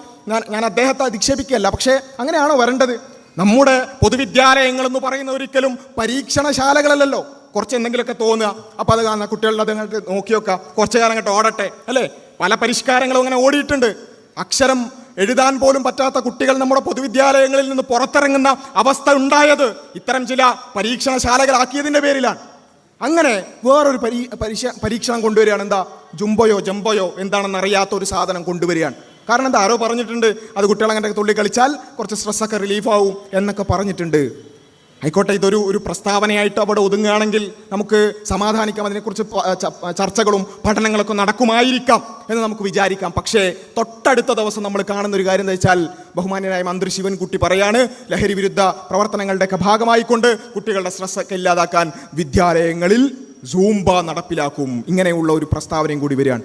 ഞാൻ അദ്ദേഹത്തെ അധിക്ഷേപിക്കുകയല്ല, പക്ഷേ അങ്ങനെയാണോ വരേണ്ടത്? നമ്മുടെ പൊതുവിദ്യാലയങ്ങളെന്ന് പറയുന്ന ഒരിക്കലും പരീക്ഷണശാലകളല്ലല്ലോ. കുറച്ച് എന്തെങ്കിലുമൊക്കെ തോന്നുക, അപ്പോൾ അത് കാണുന്ന കുട്ടികളുടെ അത് അങ്ങോട്ട് നോക്കി വെക്കുക, കുറച്ച് കാലം അങ്ങോട്ട് ഓടട്ടെ അല്ലേ. പല പരിഷ്കാരങ്ങളും അങ്ങനെ ഓടിയിട്ടുണ്ട്. അക്ഷരം എഴുതാൻ പോലും പറ്റാത്ത കുട്ടികൾ നമ്മുടെ പൊതുവിദ്യാലയങ്ങളിൽ നിന്ന് പുറത്തിറങ്ങുന്ന അവസ്ഥ ഉണ്ടായത് ഇത്തരം ചില പരീക്ഷണശാലകളാക്കിയതിൻ്റെ പേരിലാണ്. അങ്ങനെ വേറൊരു പരീക്ഷണം കൊണ്ടുവരികയാണ്. എന്താ? ജംബയോ എന്താണെന്ന് അറിയാത്ത ഒരു സാധനം കൊണ്ടുവരികയാണ്. കാരണം എന്താ? ആരോ പറഞ്ഞിട്ടുണ്ട് അത് കുട്ടികൾ അങ്ങനെ തുള്ളി കളിച്ചാൽ കുറച്ച് സ്ട്രെസ്സൊക്കെ റിലീഫാവും എന്നൊക്കെ പറഞ്ഞിട്ടുണ്ട്. ആയിക്കോട്ടെ, ഒരു പ്രസ്താവനയായിട്ട് അവിടെ ഒതുങ്ങുകയാണെങ്കിൽ നമുക്ക് സമാധാനിക്കാം, അതിനെക്കുറിച്ച് ചർച്ചകളും പഠനങ്ങളൊക്കെ നടക്കുമായിരിക്കാം എന്ന് നമുക്ക് വിചാരിക്കാം. പക്ഷേ തൊട്ടടുത്ത ദിവസം നമ്മൾ കാണുന്ന ഒരു കാര്യം എന്താ വെച്ചാൽ, ബഹുമാന്യനായ മന്ത്രി ശിവൻകുട്ടി പറയാണ്, ലഹരി വിരുദ്ധ പ്രവർത്തനങ്ങളുടെയൊക്കെ ഭാഗമായിക്കൊണ്ട് കുട്ടികളുടെ സ്ട്രെസ്സൊക്കെ ഇല്ലാതാക്കാൻ വിദ്യാലയങ്ങളിൽ സൂംബ നടപ്പിലാക്കും. ഇങ്ങനെയുള്ള ഒരു പ്രസ്താവനയും കൂടി വരികയാണ്.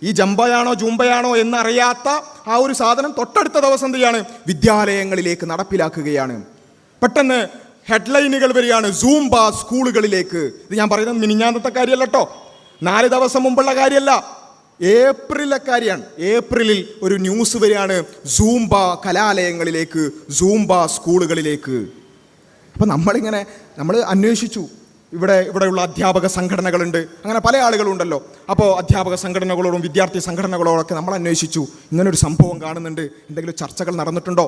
ഈ ജംബയാണോ ജൂംബയാണോ എന്നറിയാത്ത ആ ഒരു സാധനം തൊട്ടടുത്ത ദിവസം എന്ത് ചെയ്യാണ്, വിദ്യാലയങ്ങളിലേക്ക് നടപ്പിലാക്കുകയാണ്. പെട്ടെന്ന് ഹെഡ്ലൈനുകൾ വരികയാണ്, സൂംബ സ്കൂളുകളിലേക്ക്. ഇത് ഞാൻ പറയുന്നത് മിനിഞ്ഞാന്നത്തെ കാര്യമല്ല കേട്ടോ, 4 ദിവസം മുമ്പുള്ള കാര്യമല്ല, ഏപ്രിലെ കാര്യമാണ്. ഏപ്രിലിൽ ഒരു ന്യൂസ് വരികയാണ്, സൂംബ കലാലയങ്ങളിലേക്ക്, സൂംബ സ്കൂളുകളിലേക്ക്. അപ്പം നമ്മൾ അന്വേഷിച്ചു, ഇവിടെയുള്ള അധ്യാപക സംഘടനകളുണ്ട്, അങ്ങനെ പല ആളുകളുണ്ടല്ലോ. അപ്പോൾ അധ്യാപക സംഘടനകളോടും വിദ്യാർത്ഥി സംഘടനകളോടൊക്കെ നമ്മൾ അന്വേഷിച്ചു, ഇങ്ങനൊരു സംഭവം കാണുന്നുണ്ട്, എന്തെങ്കിലും ചർച്ചകൾ നടന്നിട്ടുണ്ടോ,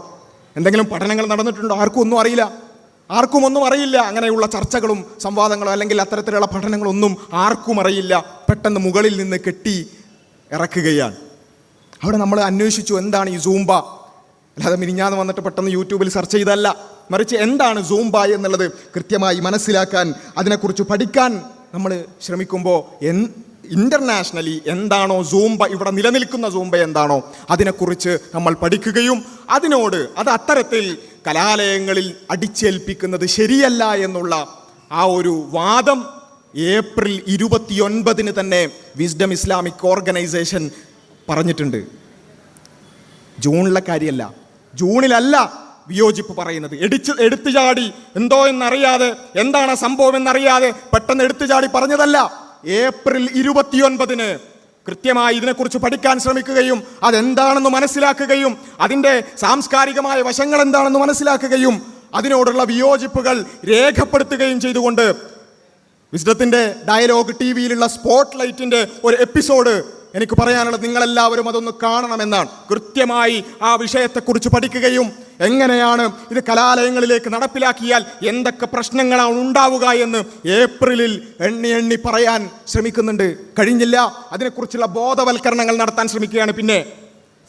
എന്തെങ്കിലും പഠനങ്ങൾ നടന്നിട്ടുണ്ടോ? ആർക്കും ഒന്നും അറിയില്ല. അങ്ങനെയുള്ള ചർച്ചകളും സംവാദങ്ങളും അല്ലെങ്കിൽ അത്തരത്തിലുള്ള പഠനങ്ങളൊന്നും ആർക്കും അറിയില്ല. പെട്ടെന്ന് മുകളിൽ നിന്ന് കെട്ടി ഇറക്കുകയാണ്. അവിടെ നമ്മൾ അന്വേഷിച്ചു, എന്താണ് ഈ സൂംബ? അല്ലാതെ മിനിഞ്ഞാന്ന് വന്നിട്ട് പെട്ടെന്ന് യൂട്യൂബിൽ സെർച്ച് ചെയ്തല്ല, മറിച്ച് എന്താണ് സൂംബ എന്നുള്ളത് കൃത്യമായി മനസ്സിലാക്കാൻ, അതിനെക്കുറിച്ച് പഠിക്കാൻ നമ്മൾ ശ്രമിക്കുമ്പോൾ ഇന്റർനാഷണലി എന്താണോ സൂംബ, ഇവിടെ നിലനിൽക്കുന്ന സൂംബ എന്താണോ അതിനെക്കുറിച്ച് നമ്മൾ പഠിക്കുകയും അത് അത്തരത്തിൽ കലാലയങ്ങളിൽ അടിച്ചേൽപ്പിക്കുന്നത് ശരിയല്ല എന്നുള്ള ആ ഒരു വാദം ഏപ്രിൽ 29 തന്നെ വിസ്ഡം ഇസ്ലാമിക് ഓർഗനൈസേഷൻ പറഞ്ഞിട്ടുണ്ട്. ജൂണിലെ കാര്യമല്ല, ജൂണിലല്ല വിയോജിപ്പ് പറയുന്നത്. എടുത്തു ചാടി എന്തോ എന്നറിയാതെ, എന്താണ് സംഭവം എന്നറിയാതെ പെട്ടെന്ന് എടുത്തു ചാടി പറഞ്ഞതല്ല. ഏപ്രിൽ 29 കൃത്യമായി ഇതിനെക്കുറിച്ച് പഠിക്കാൻ ശ്രമിക്കുകയും അതെന്താണെന്ന് മനസ്സിലാക്കുകയും അതിൻ്റെ സാംസ്കാരികമായ വശങ്ങൾ എന്താണെന്ന് മനസ്സിലാക്കുകയും അതിനോടുള്ള വിയോജിപ്പുകൾ രേഖപ്പെടുത്തുകയും ചെയ്തുകൊണ്ട് വിസ്ഡത്തിൻ്റെ ഡയലോഗ് ടിവിയിലുള്ള സ്പോട്ട് ലൈറ്റിൻ്റെ ഒരു എപ്പിസോഡ് എനിക്ക് പറയാനുള്ളത്, നിങ്ങളെല്ലാവരും അതൊന്ന് കാണണമെന്നാണ്. കൃത്യമായി ആ വിഷയത്തെക്കുറിച്ച് പഠിക്കുകയും എങ്ങനെയാണ് ഇത് കലാലയങ്ങളിലേക്ക് നടപ്പിലാക്കിയാൽ എന്തൊക്കെ പ്രശ്നങ്ങളാണ് ഉണ്ടാവുക എന്ന് ഏപ്രിലിൽ എണ്ണി പറയാൻ ശ്രമിക്കുന്നുണ്ട്. കഴിഞ്ഞില്ല, അതിനെക്കുറിച്ചുള്ള ബോധവൽക്കരണങ്ങൾ നടത്താൻ ശ്രമിക്കുകയാണ്. പിന്നെ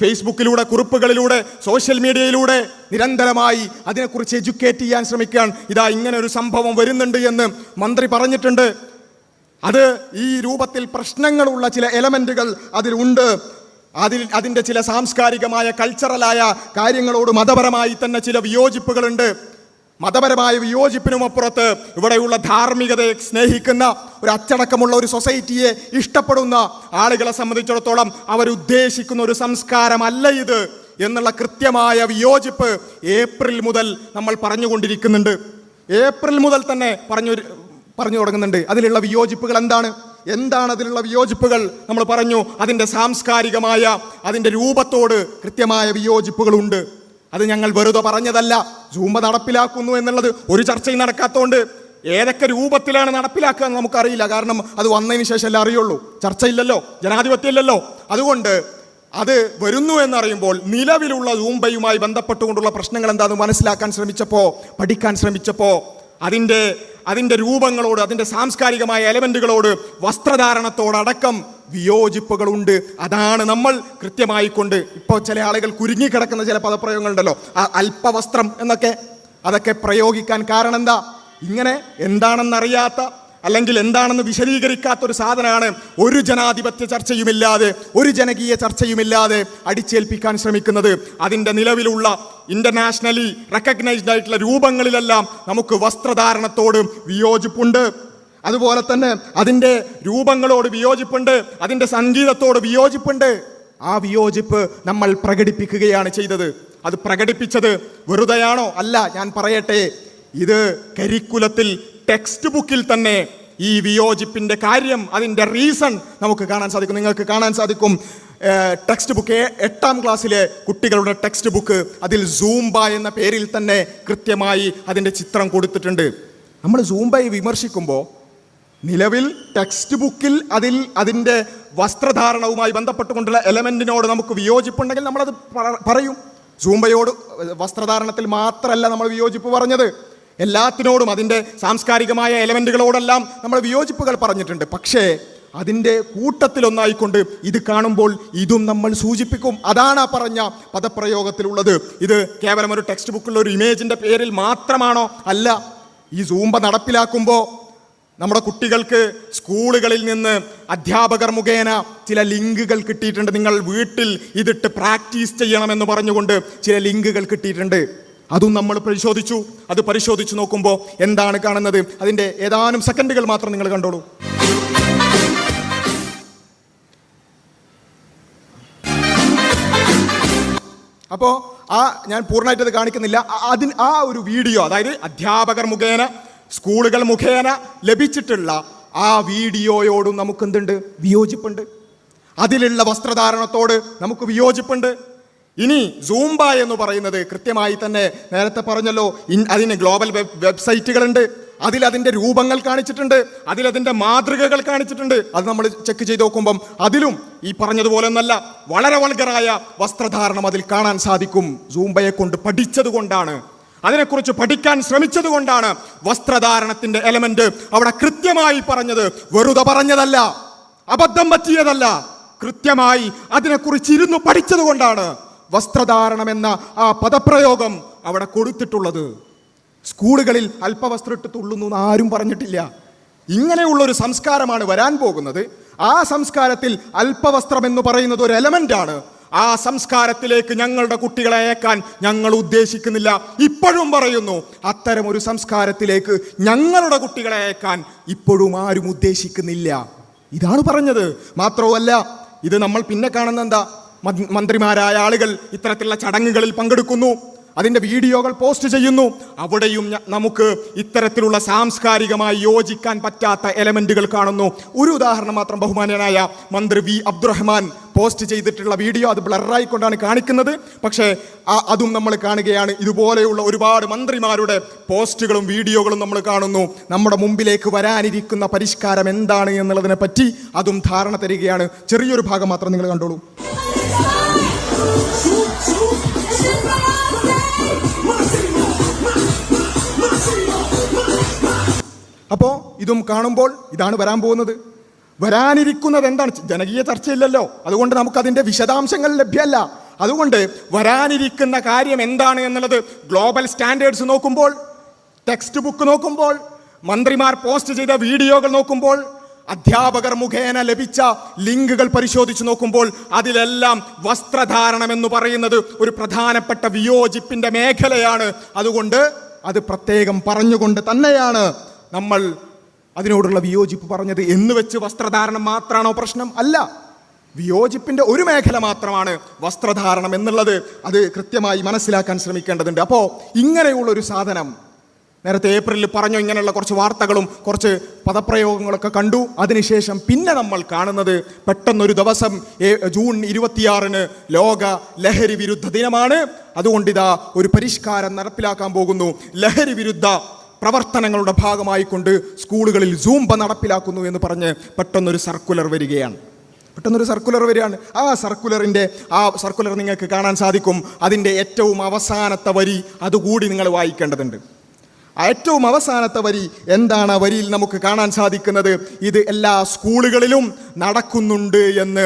ഫേസ്ബുക്കിലൂടെ, കുറിപ്പുകളിലൂടെ, സോഷ്യൽ മീഡിയയിലൂടെ നിരന്തരമായി അതിനെക്കുറിച്ച് എഡ്യൂക്കേറ്റ് ചെയ്യാൻ ശ്രമിക്കുകയാണ്. ഇതാ ഇങ്ങനെ ഒരു സംഭവം വരുന്നുണ്ട് എന്ന് മന്ത്രി പറഞ്ഞിട്ടുണ്ട്. അത് ഈ രൂപത്തിൽ പ്രശ്നങ്ങളുള്ള ചില എലമെന്റുകൾ അതിലുണ്ട്. അതിൻ്റെ ചില സാംസ്കാരികമായ കൾച്ചറലായ കാര്യങ്ങളോട് മതപരമായി തന്നെ ചില വിയോജിപ്പുകളുണ്ട്. മതപരമായ വിയോജിപ്പിനുമപ്പുറത്ത് ഇവിടെയുള്ള ധാർമ്മികതയെ സ്നേഹിക്കുന്ന ഒരു അച്ചടക്കമുള്ള ഒരു സൊസൈറ്റിയെ ഇഷ്ടപ്പെടുന്ന ആളുകളെ സംബന്ധിച്ചിടത്തോളം അവരുദ്ദേശിക്കുന്ന ഒരു സംസ്കാരമല്ല ഇത് എന്നുള്ള കൃത്യമായ വിയോജിപ്പ് ഏപ്രിൽ മുതൽ നമ്മൾ പറഞ്ഞുകൊണ്ടിരിക്കുന്നുണ്ട്. ഏപ്രിൽ മുതൽ തന്നെ പറഞ്ഞു തുടങ്ങുന്നുണ്ട്. അതിലുള്ള വിയോജിപ്പുകൾ എന്താണ് അതിലുള്ള വിയോജിപ്പുകൾ? നമ്മൾ പറഞ്ഞു, അതിൻ്റെ സാംസ്കാരികമായ അതിൻ്റെ രൂപത്തോട് കൃത്യമായ വിയോജിപ്പുകളുണ്ട്. അത് ഞങ്ങൾ വെറുതെ പറഞ്ഞതല്ല. സൂംബ നടപ്പിലാക്കുന്നു എന്നുള്ളത് ഒരു ചർച്ചയും നടക്കാത്തതുകൊണ്ട് ഏതൊക്കെ രൂപത്തിലാണ് നടപ്പിലാക്കുക എന്ന് നമുക്കറിയില്ല. കാരണം അത് വന്നതിന് ശേഷമല്ലേ അറിയുള്ളൂ. ചർച്ചയില്ലല്ലോ, ജനാധിപത്യമില്ലല്ലോ. അതുകൊണ്ട് അത് വരുന്നു എന്നറിയുമ്പോൾ നിലവിലുള്ള സൂംബയുമായി ബന്ധപ്പെട്ടുകൊണ്ടുള്ള പ്രശ്നങ്ങൾ എന്താണെന്ന് മനസ്സിലാക്കാൻ ശ്രമിച്ചപ്പോൾ, പഠിക്കാൻ ശ്രമിച്ചപ്പോൾ അതിൻ്റെ രൂപങ്ങളോട്, അതിൻ്റെ സാംസ്കാരികമായ എലമെന്റുകളോട്, വസ്ത്രധാരണത്തോടക്കം വിയോജിപ്പുകളുണ്ട്. അതാണ് നമ്മൾ കൃത്യമായി കൊണ്ട് ഇപ്പോൾ ചില ആളുകൾ കുരുങ്ങിക്കിടക്കുന്ന ചില പദപ്രയോഗങ്ങളുണ്ടല്ലോ, അല്പവസ്ത്രം എന്നൊക്കെ, അതൊക്കെ പ്രയോഗിക്കാൻ കാരണം എന്താ? ഇങ്ങനെ എന്താണെന്നറിയാത്ത അല്ലെങ്കിൽ എന്താണെന്ന് വിശദീകരിക്കാത്തൊരു സാധനമാണ് ഒരു ജനാധിപത്യ ചർച്ചയുമില്ലാതെ, ഒരു ജനകീയ ചർച്ചയുമില്ലാതെ അടിച്ചേൽപ്പിക്കാൻ ശ്രമിക്കുന്നത്. അതിൻ്റെ നിലവിലുള്ള ഇന്റർനാഷണലി റെക്കഗ്നൈസ്ഡ് ആയിട്ടുള്ള രൂപങ്ങളിലെല്ലാം നമുക്ക് വസ്ത്രധാരണത്തോട് വിയോജിപ്പുണ്ട്. അതുപോലെ തന്നെ അതിൻ്റെ രൂപങ്ങളോട് വിയോജിപ്പുണ്ട്, അതിൻ്റെ സംഗീതത്തോട് വിയോജിപ്പുണ്ട്. ആ വിയോജിപ്പ് നമ്മൾ പ്രകടിപ്പിക്കുകയാണ് ചെയ്തത്. അത് പ്രകടിപ്പിച്ചത് വെറുതെയാണോ? അല്ല. ഞാൻ പറയട്ടെ, ഇത് കരിക്കുലത്തിൽ, ടെക്സ്റ്റ് ബുക്കിൽ തന്നെ ഈ വിയോജിപ്പിന്റെ കാര്യം, അതിൻ്റെ റീസൺ നമുക്ക് കാണാൻ സാധിക്കും. നിങ്ങൾക്ക് കാണാൻ സാധിക്കും, ടെക്സ്റ്റ് ബുക്ക്, 8ാം ക്ലാസ്സിലെ കുട്ടികളുടെ ടെക്സ്റ്റ് ബുക്ക്, അതിൽ സൂംബ എന്ന പേരിൽ തന്നെ കൃത്യമായി അതിൻ്റെ ചിത്രം കൊടുത്തിട്ടുണ്ട്. നമ്മൾ സൂംബയെ വിമർശിക്കുമ്പോൾ നിലവിൽ ടെക്സ്റ്റ് ബുക്കിൽ അതിൻ്റെ വസ്ത്രധാരണവുമായി ബന്ധപ്പെട്ടുകൊണ്ടുള്ള എലമെന്റിനോട് നമുക്ക് വിയോജിപ്പുണ്ടെങ്കിൽ നമ്മളത് പറയും. സൂംബയോട് വസ്ത്രധാരണത്തിൽ മാത്രമല്ല നമ്മൾ വിയോജിപ്പ് പറഞ്ഞത്, എല്ലാത്തിനോടും അതിൻ്റെ സാംസ്കാരികമായ എലമെന്റുകളോടെല്ലാം നമ്മൾ വിയോജിപ്പുകൾ പറഞ്ഞിട്ടുണ്ട്. പക്ഷേ അതിൻ്റെ കൂട്ടത്തിലൊന്നായിക്കൊണ്ട് ഇത് കാണുമ്പോൾ ഇതും നമ്മൾ സൂചിപ്പിക്കും. അതാണ് ആ പറഞ്ഞ പദപ്രയോഗത്തിലുള്ളത്. ഇത് കേവലം ഒരു ടെക്സ്റ്റ് ബുക്കിലുള്ള ഒരു ഇമേജിൻ്റെ പേരിൽ മാത്രമാണോ? അല്ല. ഈ സൂംബ നടപ്പിലാക്കുമ്പോൾ നമ്മുടെ കുട്ടികൾക്ക് സ്കൂളുകളിൽ നിന്ന് അധ്യാപകർ മുഖേന ചില ലിങ്കുകൾ കിട്ടിയിട്ടുണ്ട്. നിങ്ങൾ വീട്ടിൽ ഇതിട്ട് പ്രാക്ടീസ് ചെയ്യണമെന്ന് പറഞ്ഞുകൊണ്ട് ചില ലിങ്കുകൾ കിട്ടിയിട്ടുണ്ട്. അതും നമ്മൾ പരിശോധിച്ചു. അത് പരിശോധിച്ച് നോക്കുമ്പോൾ എന്താണ് കാണുന്നത്? അതിൻ്റെ ഏതാനും സെക്കൻഡുകൾ മാത്രം നിങ്ങൾ കണ്ടോളൂ. അപ്പോൾ ഞാൻ പൂർണ്ണമായിട്ട് അത് കാണിക്കുന്നില്ല. ആ ഒരു വീഡിയോ, അതായത് അധ്യാപകർ മുഖേന സ്കൂളുകൾ മുഖേന ലഭിച്ചിട്ടുള്ള ആ വീഡിയോയോടും നമുക്ക് എന്തുണ്ട്? വിയോജിപ്പുണ്ട്. അതിലുള്ള വസ്ത്രധാരണത്തോട് നമുക്ക് വിയോജിപ്പുണ്ട്. ഇനി സൂംബ എന്ന് പറയുന്നത് കൃത്യമായി തന്നെ നേരത്തെ പറഞ്ഞല്ലോ, അതിന് ഗ്ലോബൽ വെബ്സൈറ്റുകളുണ്ട്. അതിലതിൻ്റെ രൂപങ്ങൾ കാണിച്ചിട്ടുണ്ട്, അതിലതിൻ്റെ മാതൃകകൾ കാണിച്ചിട്ടുണ്ട്. അത് നമ്മൾ ചെക്ക് ചെയ്ത് നോക്കുമ്പം അതിലും ഈ പറഞ്ഞതുപോലെ ഒന്നല്ല, വളരെ വൾഗറായ വസ്ത്രധാരണം അതിൽ കാണാൻ സാധിക്കും. സൂംബയെ കൊണ്ട് പഠിച്ചത് കൊണ്ടാണ്, അതിനെക്കുറിച്ച് പഠിക്കാൻ ശ്രമിച്ചത് കൊണ്ടാണ് വസ്ത്രധാരണത്തിന്റെ എലമെന്റ് അവിടെ കൃത്യമായി പറഞ്ഞത്. വെറുതെ പറഞ്ഞതല്ല, അബദ്ധം പറ്റിയതല്ല, കൃത്യമായി അതിനെക്കുറിച്ച് ഇരുന്ന് പഠിച്ചത് കൊണ്ടാണ് വസ്ത്രധാരണം എന്ന ആ പദപ്രയോഗം അവിടെ കൊടുത്തിട്ടുള്ളത്. സ്കൂളുകളിൽ അല്പവസ്ത്രം ഇട്ട് തുള്ളുന്നു എന്ന് ആരും പറഞ്ഞിട്ടില്ല. ഇങ്ങനെയുള്ളൊരു സംസ്കാരമാണ് വരാൻ പോകുന്നത്. ആ സംസ്കാരത്തിൽ അല്പവസ്ത്രം എന്ന് പറയുന്നത് ഒരു എലമെന്റാണ്. ആ സംസ്കാരത്തിലേക്ക് ഞങ്ങളുടെ കുട്ടികളെ അയക്കാൻ ഞങ്ങൾ ഉദ്ദേശിക്കുന്നില്ല. ഇപ്പോഴും പറയുന്നു, അത്തരം ഒരു സംസ്കാരത്തിലേക്ക് ഞങ്ങളുടെ കുട്ടികളെ അയക്കാൻ ഇപ്പോഴും ആരും ഉദ്ദേശിക്കുന്നില്ല. ഇതാണ് പറഞ്ഞത്. മാത്രവുമല്ല, ഇത് നമ്മൾ പിന്നെ കാണുന്ന എന്താ? മന്ത്രിമാരായ ആളുകൾ ഇത്തരത്തിലുള്ള ചടങ്ങുകളിൽ പങ്കെടുക്കുന്നു, അതിൻ്റെ വീഡിയോകൾ പോസ്റ്റ് ചെയ്യുന്നു. അവിടെയും നമുക്ക് ഇത്തരത്തിലുള്ള സാംസ്കാരികമായി യോജിക്കാൻ പറ്റാത്ത എലമെന്റുകൾ കാണുന്നു. ഒരു ഉദാഹരണം മാത്രം. ബഹുമാന്യനായ മന്ത്രി വി അബ്ദുറഹ്മാൻ പോസ്റ്റ് ചെയ്തിട്ടുള്ള വീഡിയോ, അത് ബ്ലറായിക്കൊണ്ടാണ് കാണിക്കുന്നത്, പക്ഷേ അതും നമ്മൾ കാണുകയാണ്. ഇതുപോലെയുള്ള ഒരുപാട് മന്ത്രിമാരുടെ പോസ്റ്റുകളും വീഡിയോകളും നമ്മൾ കാണുന്നു. നമ്മുടെ മുമ്പിലേക്ക് വരാനിരിക്കുന്ന പരിഷ്കാരം എന്താണ് എന്നുള്ളതിനെ പറ്റി അതും ധാരണ തരികയാണ്. ചെറിയൊരു ഭാഗം മാത്രം നിങ്ങൾ കണ്ടോളൂ. അപ്പോൾ ഇതും കാണുമ്പോൾ ഇതാണ് വരാൻ പോകുന്നത്. വരാനിരിക്കുന്നത് എന്താണ്? ജനകീയ ചർച്ചയില്ലല്ലോ, അതുകൊണ്ട് നമുക്കതിൻ്റെ വിശദാംശങ്ങൾ ലഭ്യമല്ല. അതുകൊണ്ട് വരാനിരിക്കുന്ന കാര്യം എന്താണ് എന്നുള്ളത് ഗ്ലോബൽ സ്റ്റാൻഡേർഡ്സ് നോക്കുമ്പോൾ, ടെക്സ്റ്റ് ബുക്ക് നോക്കുമ്പോൾ, മന്ത്രിമാർ പോസ്റ്റ് ചെയ്ത വീഡിയോകൾ നോക്കുമ്പോൾ, അധ്യാപകർ മുഖേന ലഭിച്ച ലിങ്കുകൾ പരിശോധിച്ച് നോക്കുമ്പോൾ അതിലെല്ലാം വസ്ത്രധാരണം എന്ന് പറയുന്നത് ഒരു പ്രധാനപ്പെട്ട വിയോജിപ്പിന്റെ മേഖലയാണ്. അതുകൊണ്ട് അത് പ്രത്യേകം പറഞ്ഞുകൊണ്ട് തന്നെയാണ് നമ്മൾ അതിനോടുള്ള വിയോജിപ്പ് പറഞ്ഞത്. എന്ന് വെച്ച് വസ്ത്രധാരണം മാത്രമാണോ പ്രശ്നം? അല്ല, വിയോജിപ്പിന്റെ ഒരു മേഖല മാത്രമാണ് വസ്ത്രധാരണം എന്നുള്ളത്. അത് കൃത്യമായി മനസ്സിലാക്കാൻ ശ്രമിക്കേണ്ടതുണ്ട്. അപ്പോൾ ഇങ്ങനെയുള്ളൊരു സാധനം നേരത്തെ ഏപ്രിലിൽ പറഞ്ഞു, ഇങ്ങനെയുള്ള കുറച്ച് വാർത്തകളും കുറച്ച് പദപ്രയോഗങ്ങളൊക്കെ കണ്ടു. അതിനുശേഷം പിന്നെ നമ്മൾ കാണുന്നത് പെട്ടെന്നൊരു ദിവസം ജൂൺ 26 ലോക ലഹരി വിരുദ്ധ ദിനമാണ്. അതുകൊണ്ടിതാ ഒരു പരിഷ്കാരം നടപ്പിലാക്കാൻ പോകുന്നു. ലഹരി വിരുദ്ധ പ്രവർത്തനങ്ങളുടെ ഭാഗമായിക്കൊണ്ട് സ്കൂളുകളിൽ സൂംബ നടപ്പിലാക്കുന്നു എന്ന് പറഞ്ഞ് പെട്ടെന്നൊരു സർക്കുലർ വരികയാണ്. ആ സർക്കുലർ നിങ്ങൾക്ക് കാണാൻ സാധിക്കും. അതിൻ്റെ ഏറ്റവും അവസാനത്തെ വരി അതുകൂടി നിങ്ങൾ വായിക്കേണ്ടതുണ്ട്. ഏറ്റവും അവസാനത്തെ വരി എന്താണ്? ആ വരിയിൽ നമുക്ക് കാണാൻ സാധിക്കുന്നത്, ഇത് എല്ലാ സ്കൂളുകളിലും നടക്കുന്നുണ്ട് എന്ന്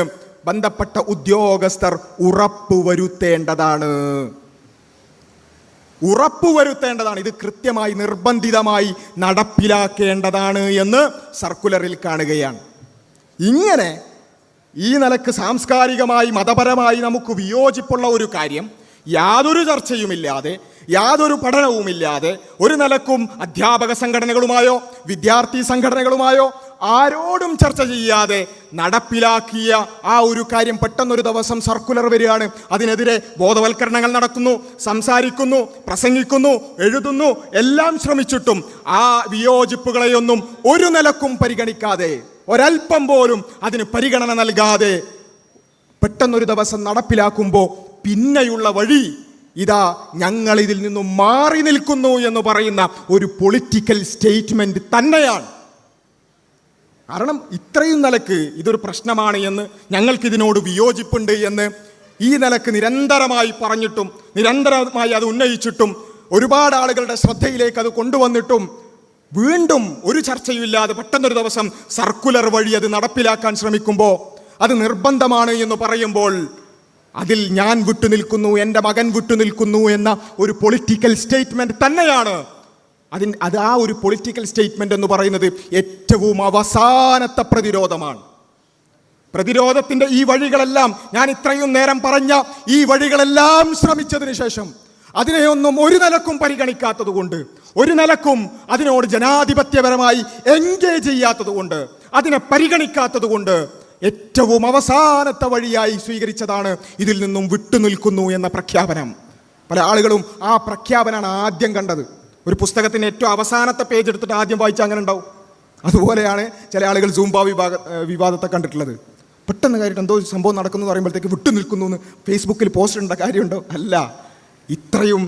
ബന്ധപ്പെട്ട ഉദ്യോഗസ്ഥർ ഉറപ്പുവരുത്തേണ്ടതാണ്. ഇത് കൃത്യമായി നിർബന്ധിതമായി നടപ്പിലാക്കേണ്ടതാണ് എന്ന് സർക്കുലറിൽ കാണുകയാണ്. ഇങ്ങനെ ഈ നിലക്ക് സാംസ്കാരികമായി മതപരമായി നമുക്ക് വിയോജിപ്പുള്ള ഒരു കാര്യം യാതൊരു ചർച്ചയുമില്ലാതെ, യാതൊരു പഠനവുമില്ലാതെ, ഒരു നിലക്കും അധ്യാപക സംഘടനകളുമായോ വിദ്യാർത്ഥി സംഘടനകളുമായോ ആരോടും ചർച്ച ചെയ്യാതെ നടപ്പിലാക്കിയ ആ ഒരു കാര്യം പെട്ടെന്നൊരു ദിവസം സർക്കുലർ വരികയാണ്. അതിനെതിരെ ബോധവൽക്കരണങ്ങൾ നടത്തുന്നു, സംസാരിക്കുന്നു, പ്രസംഗിക്കുന്നു, എഴുതുന്നു, എല്ലാം ശ്രമിച്ചിട്ടും ആ വിയോജിപ്പുകളെയൊന്നും ഒരു നിലക്കും പരിഗണിക്കാതെ, ഒരൽപ്പം പോലും അതിന് പരിഗണന നൽകാതെ പെട്ടെന്നൊരു ദിവസം നടപ്പിലാക്കുമ്പോൾ പിന്നെയുള്ള വഴി ഇതാ ഞങ്ങൾ ഇതിൽ നിന്നും മാറി നിൽക്കുന്നു എന്ന് പറയുന്ന ഒരു പൊളിറ്റിക്കൽ സ്റ്റേറ്റ്മെന്റ് തന്നെയാണ്. കാരണം ഇത്രയും നിലക്ക് ഇതൊരു പ്രശ്നമാണ് എന്ന്, ഞങ്ങൾക്കിതിനോട് വിയോജിപ്പുണ്ട് എന്ന് ഈ നിലക്ക് നിരന്തരമായി പറഞ്ഞിട്ടും, നിരന്തരമായി അത് ഉന്നയിച്ചിട്ടും, ഒരുപാട് ആളുകളുടെ ശ്രദ്ധയിലേക്ക് അത് കൊണ്ടുവന്നിട്ടും വീണ്ടും ഒരു ചർച്ചയുമില്ലാതെ പെട്ടെന്നൊരു ദിവസം സർക്കുലർ വഴി അത് നടപ്പിലാക്കാൻ ശ്രമിക്കുമ്പോൾ അത് നിർബന്ധമാണ് എന്ന് പറയുമ്പോൾ അതിൽ ഞാൻ വിട്ടുനിൽക്കുന്നു, എൻ്റെ മകൻ വിട്ടുനിൽക്കുന്നു എന്ന ഒരു പൊളിറ്റിക്കൽ സ്റ്റേറ്റ്മെന്റ് തന്നെയാണ്. അത് ആ ഒരു പൊളിറ്റിക്കൽ സ്റ്റേറ്റ്മെന്റ് എന്ന് പറയുന്നത് ഏറ്റവും അവസാനത്തെ പ്രതിരോധമാണ്. പ്രതിരോധത്തിന്റെ ഈ വഴികളെല്ലാം, ഞാൻ ഇത്രയും നേരം പറഞ്ഞ ഈ വഴികളെല്ലാം ശ്രമിച്ചതിന് ശേഷം അതിനെയൊന്നും ഒരു നിലക്കും പരിഗണിക്കാത്തത് കൊണ്ട്, ഒരു നിലക്കും അതിനോട് ജനാധിപത്യപരമായി എൻഗേജ് ചെയ്യാത്തത് കൊണ്ട്, അതിനെ പരിഗണിക്കാത്തത് കൊണ്ട് ഏറ്റവും അവസാനത്തെ വഴിയായി സ്വീകരിച്ചതാണ് ഇതിൽ നിന്നും വിട്ടുനിൽക്കുന്നു എന്ന പ്രഖ്യാപനം. പല ആളുകളും ആ പ്രഖ്യാപനമാണ് ആദ്യം കണ്ടത്. ഒരു പുസ്തകത്തിന് ഏറ്റവും അവസാനത്തെ പേജ് എടുത്തിട്ട് ആദ്യം വായിച്ചാൽ അങ്ങനെ ഉണ്ടാവും. അതുപോലെയാണ് ചില ആളുകൾ സൂംബ വിവാദത്തെ കണ്ടിട്ടുള്ളത്. പെട്ടെന്ന് കാര്യമായിട്ട് എന്തോ സംഭവം നടക്കുന്നു പറയുമ്പോഴത്തേക്ക് വിട്ടുനിൽക്കുന്നു എന്ന് ഫേസ്ബുക്കിൽ പോസ്റ്റ് ഇടേണ്ട കാര്യമുണ്ടോ? അല്ല. ഇത്രയും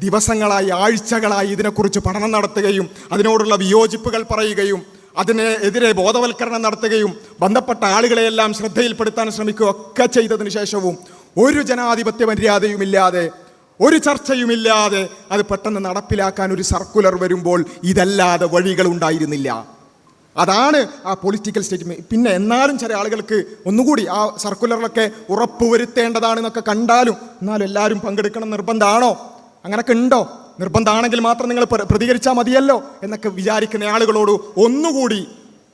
ദിവസങ്ങളായി, ആഴ്ചകളായി ഇതിനെക്കുറിച്ച് പഠനം നടത്തുകയും അതിനോടുള്ള വിയോജിപ്പുകൾ പറയുകയും അതിനെതിരെ ബോധവൽക്കരണം നടത്തുകയും ബന്ധപ്പെട്ട ആളുകളെയെല്ലാം ശ്രദ്ധയിൽപ്പെടുത്താൻ ശ്രമിക്കുകയും ഒക്കെ ചെയ്തതിന് ശേഷവും ഒരു ജനാധിപത്യ മര്യാദയുമില്ലാതെ, ഒരു ചർച്ചയുമില്ലാതെ അത് പെട്ടെന്ന് നടപ്പിലാക്കാൻ ഒരു സർക്കുലർ വരുമ്പോൾ ഇതല്ലാതെ വഴികൾ ഉണ്ടായിരുന്നില്ല. അതാണ് ആ പൊളിറ്റിക്കൽ സ്റ്റേറ്റ്മെന്റ്. പിന്നെ എന്നാലും ചില ആളുകൾക്ക് ഒന്നുകൂടി ആ സർക്കുലറിലൊക്കെ ഉറപ്പുവരുത്തേണ്ടതാണെന്നൊക്കെ കണ്ടാലും, എന്നാലും എല്ലാവരും പങ്കെടുക്കണം നിർബന്ധമാണോ, അങ്ങനൊക്കെ ഉണ്ടോ? നിർബന്ധമാണെങ്കിൽ മാത്രം നിങ്ങൾ പ്രതികരിച്ചാൽ മതിയല്ലോ എന്നൊക്കെ വിചാരിക്കുന്ന ആളുകളോട് ഒന്നുകൂടി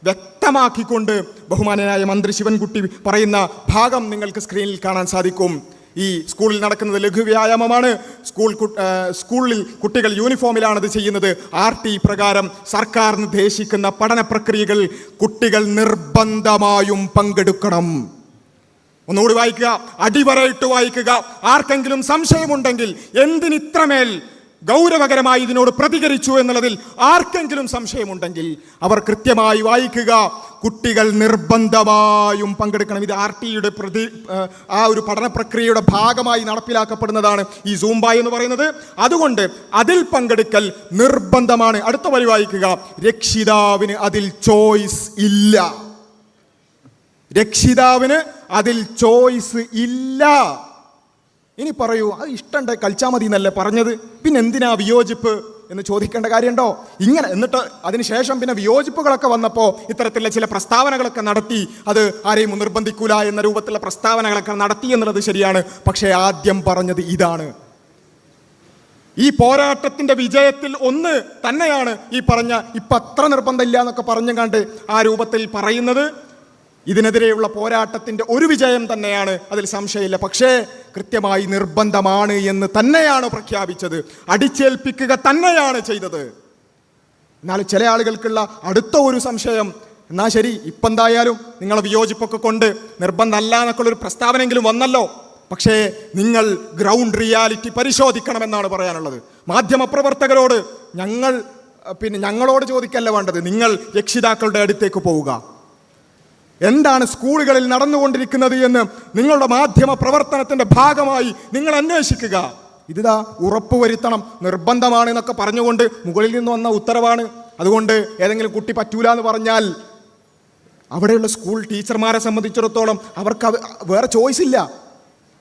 വ്യക്തമാക്കിക്കൊണ്ട് ബഹുമാനനായ മന്ത്രി ശിവൻകുട്ടി പറയുന്ന ഭാഗം നിങ്ങൾക്ക് സ്ക്രീനിൽ കാണാൻ സാധിക്കും. ഈ സ്കൂളിൽ നടക്കുന്നത് ലഘുവ്യായാമമാണ്. സ്കൂളിൽ കുട്ടികൾ യൂണിഫോമിലാണത് ചെയ്യുന്നത്. RT പ്രകാരം സർക്കാർ നിർദ്ദേശിക്കുന്ന പഠന പ്രക്രിയകൾ കുട്ടികൾ നിർബന്ധമായും പങ്കെടുക്കണം. ഒന്നുകൂടി വായിക്കുക, അടിവരയിട്ട് വായിക്കുക. ആർക്കെങ്കിലും സംശയമുണ്ടെങ്കിൽ, എന്തിനിത്രമേൽ ഗൗരവകരമായി ഇതിനോട് പ്രതികരിച്ചു എന്നുള്ളതിൽ ആർക്കെങ്കിലും സംശയമുണ്ടെങ്കിൽ അവർ കൃത്യമായി വായിക്കുക. കുട്ടികൾ നിർബന്ധമായും പങ്കെടുക്കണം. ഇത് RTയുടെ ആ ഒരു പഠന പ്രക്രിയയുടെ ഭാഗമായി നടപ്പിലാക്കപ്പെടുന്നതാണ് ഈ സൂംബ എന്ന് പറയുന്നത്. അതുകൊണ്ട് അതിൽ പങ്കെടുക്കൽ നിർബന്ധമാണ്. അടുത്ത വരി വായിക്കുക. രക്ഷിതാവിന് അതിൽ ചോയ്സ് ഇല്ല. രക്ഷിതാവിന് അതിൽ ചോയ്സ് ഇല്ല. ഇനി പറയൂ, അത് ഇഷ്ടമുണ്ട് കളിച്ചാൽ മതി എന്നല്ലേ പറഞ്ഞത്, പിന്നെ എന്തിനാ വിയോജിപ്പ് എന്ന് ചോദിക്കേണ്ട കാര്യമുണ്ടോ? ഇങ്ങനെ എന്നിട്ട് അതിനുശേഷം പിന്നെ വിയോജിപ്പുകളൊക്കെ വന്നപ്പോൾ ഇത്തരത്തിലുള്ള ചില പ്രസ്താവനകളൊക്കെ നടത്തി. അത് ആരെയും നിർബന്ധിക്കൂല എന്ന രൂപത്തിലുള്ള പ്രസ്താവനകളൊക്കെ നടത്തി എന്നുള്ളത് ശരിയാണ്. പക്ഷേ ആദ്യം പറഞ്ഞത് ഇതാണ്. ഈ പോരാട്ടത്തിന്റെ വിജയത്തിൽ ഒന്ന് തന്നെയാണ് ഈ പറഞ്ഞ ഇപ്പം അത്ര നിർബന്ധമില്ല എന്നൊക്കെ പറഞ്ഞു കണ്ട് ആ രൂപത്തിൽ പറയുന്നത്. ഇതിനെതിരെയുള്ള പോരാട്ടത്തിന്റെ ഒരു വിജയം തന്നെയാണ്, അതിൽ സംശയമില്ല. പക്ഷേ കൃത്യമായി നിർബന്ധമാണ് എന്ന് തന്നെയാണ് പ്രഖ്യാപിച്ചത്, അടിച്ചേൽപ്പിക്കുക തന്നെയാണ് ചെയ്തത്. എന്നാൽ ചില ആളുകൾക്കുള്ള അടുത്ത ഒരു സംശയം, എന്നാൽ ശരി ഇപ്പം എന്തായാലും നിങ്ങളെ വിയോജിപ്പൊക്കെ കൊണ്ട് നിർബന്ധമല്ല എന്നൊക്കെയുള്ളൊരു പ്രസ്താവനയെങ്കിലും വന്നല്ലോ, പക്ഷേ നിങ്ങൾ ഗ്രൗണ്ട് റിയാലിറ്റി പരിശോധിക്കണമെന്നാണ് പറയാനുള്ളത്. മാധ്യമപ്രവർത്തകരോട് ഞങ്ങളോട് ചോദിക്കല്ല വേണ്ടത്, നിങ്ങൾ രക്ഷിതാക്കളുടെ അടുത്തേക്ക് പോവുക. എന്താണ് സ്കൂളുകളിൽ നടന്നുകൊണ്ടിരിക്കുന്നത് എന്ന് നിങ്ങളുടെ മാധ്യമ പ്രവർത്തനത്തിന്റെ ഭാഗമായി നിങ്ങൾ അന്വേഷിക്കുക. ഇതാ ഉറപ്പുവരുത്തണം, നിർബന്ധമാണ് എന്നൊക്കെ പറഞ്ഞുകൊണ്ട് മുകളിൽ നിന്ന് വന്ന ഉത്തരവാണ്. അതുകൊണ്ട് ഏതെങ്കിലും കുട്ടി പറ്റൂല എന്ന് പറഞ്ഞാൽ അവിടെയുള്ള സ്കൂൾ ടീച്ചർമാരെ സംബന്ധിച്ചിടത്തോളം അവർക്ക് വേറെ ചോയ്സ് ഇല്ല.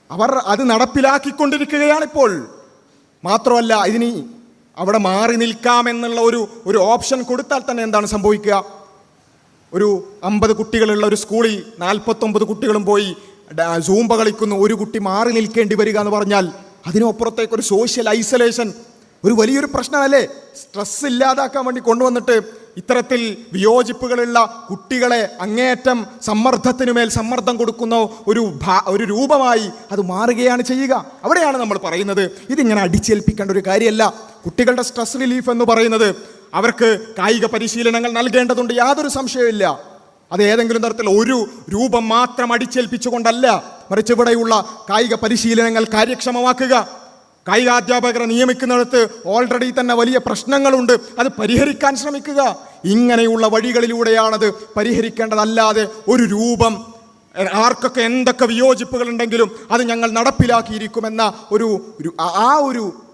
അവർ അത് നടപ്പിലാക്കിക്കൊണ്ടിരിക്കുകയാണിപ്പോൾ. മാത്രമല്ല, ഇതിനി അവിടെ മാറി നിൽക്കാമെന്നുള്ള ഒരു ഓപ്ഷൻ കൊടുത്താൽ തന്നെ എന്താണ് സംഭവിക്കുക? ഒരു 50 കുട്ടികളുള്ള ഒരു സ്കൂളിൽ 49 കുട്ടികളും പോയി സൂംബ കളിക്കുന്നു, ഒരു കുട്ടി മാറി നിൽക്കേണ്ടി വരിക എന്ന് പറഞ്ഞാൽ അതിനപ്പുറത്തേക്ക് ഒരു സോഷ്യൽ ഐസൊലേഷൻ ഒരു വലിയൊരു പ്രശ്നമല്ലേ? സ്ട്രെസ് ഇല്ലാതാക്കാൻ വേണ്ടി കൊണ്ടുവന്നിട്ട് ഇത്തരത്തിൽ വിയോജിപ്പുകളുള്ള കുട്ടികളെ അങ്ങേയറ്റം സമ്മർദ്ദത്തിനുമേൽ സമ്മർദ്ദം കൊടുക്കുന്ന ഒരു രൂപമായി അത് മാറുകയാണ് ചെയ്യുക. അവിടെയാണ് നമ്മൾ പറയുന്നത് ഇതിങ്ങനെ അടിച്ചേൽപ്പിക്കേണ്ട ഒരു കാര്യമല്ല. കുട്ടികളുടെ സ്ട്രെസ് റിലീഫ് എന്ന് പറയുന്നത് അവർക്ക് കായിക പരിശീലനങ്ങൾ നൽകേണ്ടതുണ്ട്, യാതൊരു സംശയമില്ല. അത് ഏതെങ്കിലും തരത്തിൽ ഒരു രൂപം മാത്രം അടിച്ചേൽപ്പിച്ചുകൊണ്ടല്ല, മറിച്ച് ഇവിടെയുള്ള കായിക പരിശീലനങ്ങൾ കാര്യക്ഷമമാക്കുക. കായികാധ്യാപകരെ നിയമിക്കുന്നിടത്ത് ഓൾറെഡി തന്നെ വലിയ പ്രശ്നങ്ങളുണ്ട്, അത് പരിഹരിക്കാൻ ശ്രമിക്കുക. ഇങ്ങനെയുള്ള വഴികളിലൂടെയാണത് പരിഹരിക്കേണ്ടതല്ലാതെ ഒരു രൂപം ആർക്കൊക്കെ എന്തൊക്കെ വിയോജിപ്പുകൾ ഉണ്ടെങ്കിലും അത് ഞങ്ങൾ നടപ്പിലാക്കിയിരിക്കുമെന്ന ഒരു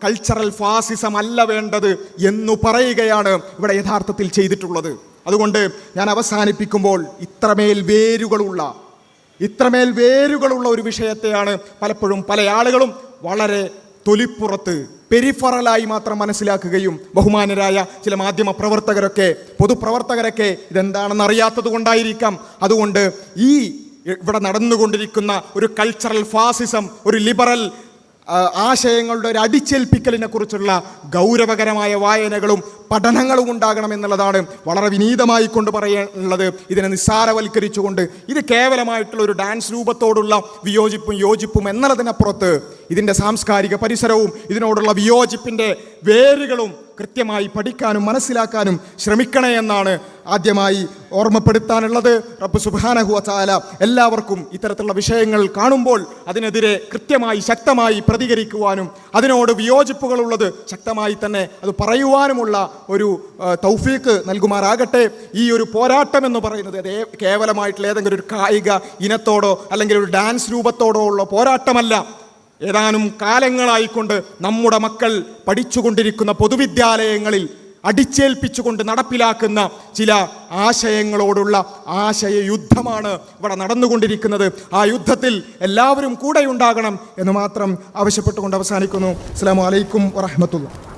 കൾച്ചറൽ ഫാസിസം അല്ല വേണ്ടത് എന്ന് പറയുകയാണ് ഇവിടെ യഥാർത്ഥത്തിൽ ചെയ്തിട്ടുള്ളത്. അതുകൊണ്ട് ഞാൻ അവസാനിപ്പിക്കുമ്പോൾ ഇത്രമേൽ വേരുകളുള്ള ഒരു വിഷയത്തെയാണ് പലപ്പോഴും പല ആളുകളും വളരെ തൊലിപ്പുറത്ത് പെരിഫറലായി മാത്രം മനസ്സിലാക്കുകയും ബഹുമാനരായ ചില മാധ്യമ പ്രവർത്തകരൊക്കെ പൊതുപ്രവർത്തകരൊക്കെ ഇതെന്താണെന്ന് അറിയാത്തത് കൊണ്ടായിരിക്കാം. അതുകൊണ്ട് ഈ ഇവിടെ നടന്നുകൊണ്ടിരിക്കുന്ന ഒരു കൾച്ചറൽ ഫാസിസം, ഒരു ലിബറൽ ആശയങ്ങളുടെ ഒരു അടിച്ചേൽപ്പിക്കലിനെ കുറിച്ചുള്ള ഗൗരവകരമായ വായനകളും പഠനങ്ങളും ഉണ്ടാകണമെന്നുള്ളതാണ് വളരെ വിനീതമായി കൊണ്ട് പറയാനുള്ളത്. ഇതിനെ നിസ്സാരവൽക്കരിച്ചുകൊണ്ട് ഇത് കേവലമായിട്ടുള്ള ഒരു ഡാൻസ് രൂപത്തോടുള്ള വിയോജിപ്പും യോജിപ്പും എന്നുള്ളതിനപ്പുറത്ത് ഇതിൻ്റെ സാംസ്കാരിക പരിസരവും ഇതിനോടുള്ള വിയോജിപ്പിൻ്റെ വേരുകളും കൃത്യമായി പഠിക്കാനും മനസ്സിലാക്കാനും ശ്രമിക്കണേ എന്നാണ് ആദ്യമായി ഓർമ്മപ്പെടുത്താനുള്ളത്. റബ്ബ് സുബ്ഹാനഹു വ തആല എല്ലാവർക്കും ഇത്തരത്തിലുള്ള വിഷയങ്ങൾ കാണുമ്പോൾ അതിനെതിരെ കൃത്യമായി ശക്തമായി പ്രതികരിക്കുവാനും അതിനോട് വിയോജിപ്പുകളുള്ളത് ശക്തമായി തന്നെ അത് പറയുവാനുമുള്ള ഒരു തൗഫീക്ക് നൽകുമാറാകട്ടെ. ഈ ഒരു പോരാട്ടം എന്ന് പറയുന്നത് കേവലമായിട്ടുള്ള ഏതെങ്കിലും ഒരു കായിക ഇനത്തോടോ അല്ലെങ്കിൽ ഒരു ഡാൻസ് രൂപത്തോടോ ഉള്ള പോരാട്ടമല്ല. ഏതാനും കാലങ്ങളായിക്കൊണ്ട് നമ്മുടെ മക്കൾ പഠിച്ചുകൊണ്ടിരിക്കുന്ന പൊതുവിദ്യാലയങ്ങളിൽ അടിച്ചേൽപ്പിച്ചുകൊണ്ട് നടപ്പിലാക്കുന്ന ചില ആശയങ്ങളോടുള്ള ആശയയുദ്ധമാണ് ഇവിടെ നടന്നുകൊണ്ടിരിക്കുന്നത്. ആ യുദ്ധത്തിൽ എല്ലാവരും കൂടെയുണ്ടാകണം എന്ന് മാത്രം ആവശ്യപ്പെട്ടുകൊണ്ട് അവസാനിക്കുന്നു. അസ്സലാമു അലൈക്കും വറഹ്മത്തുള്ളാഹി.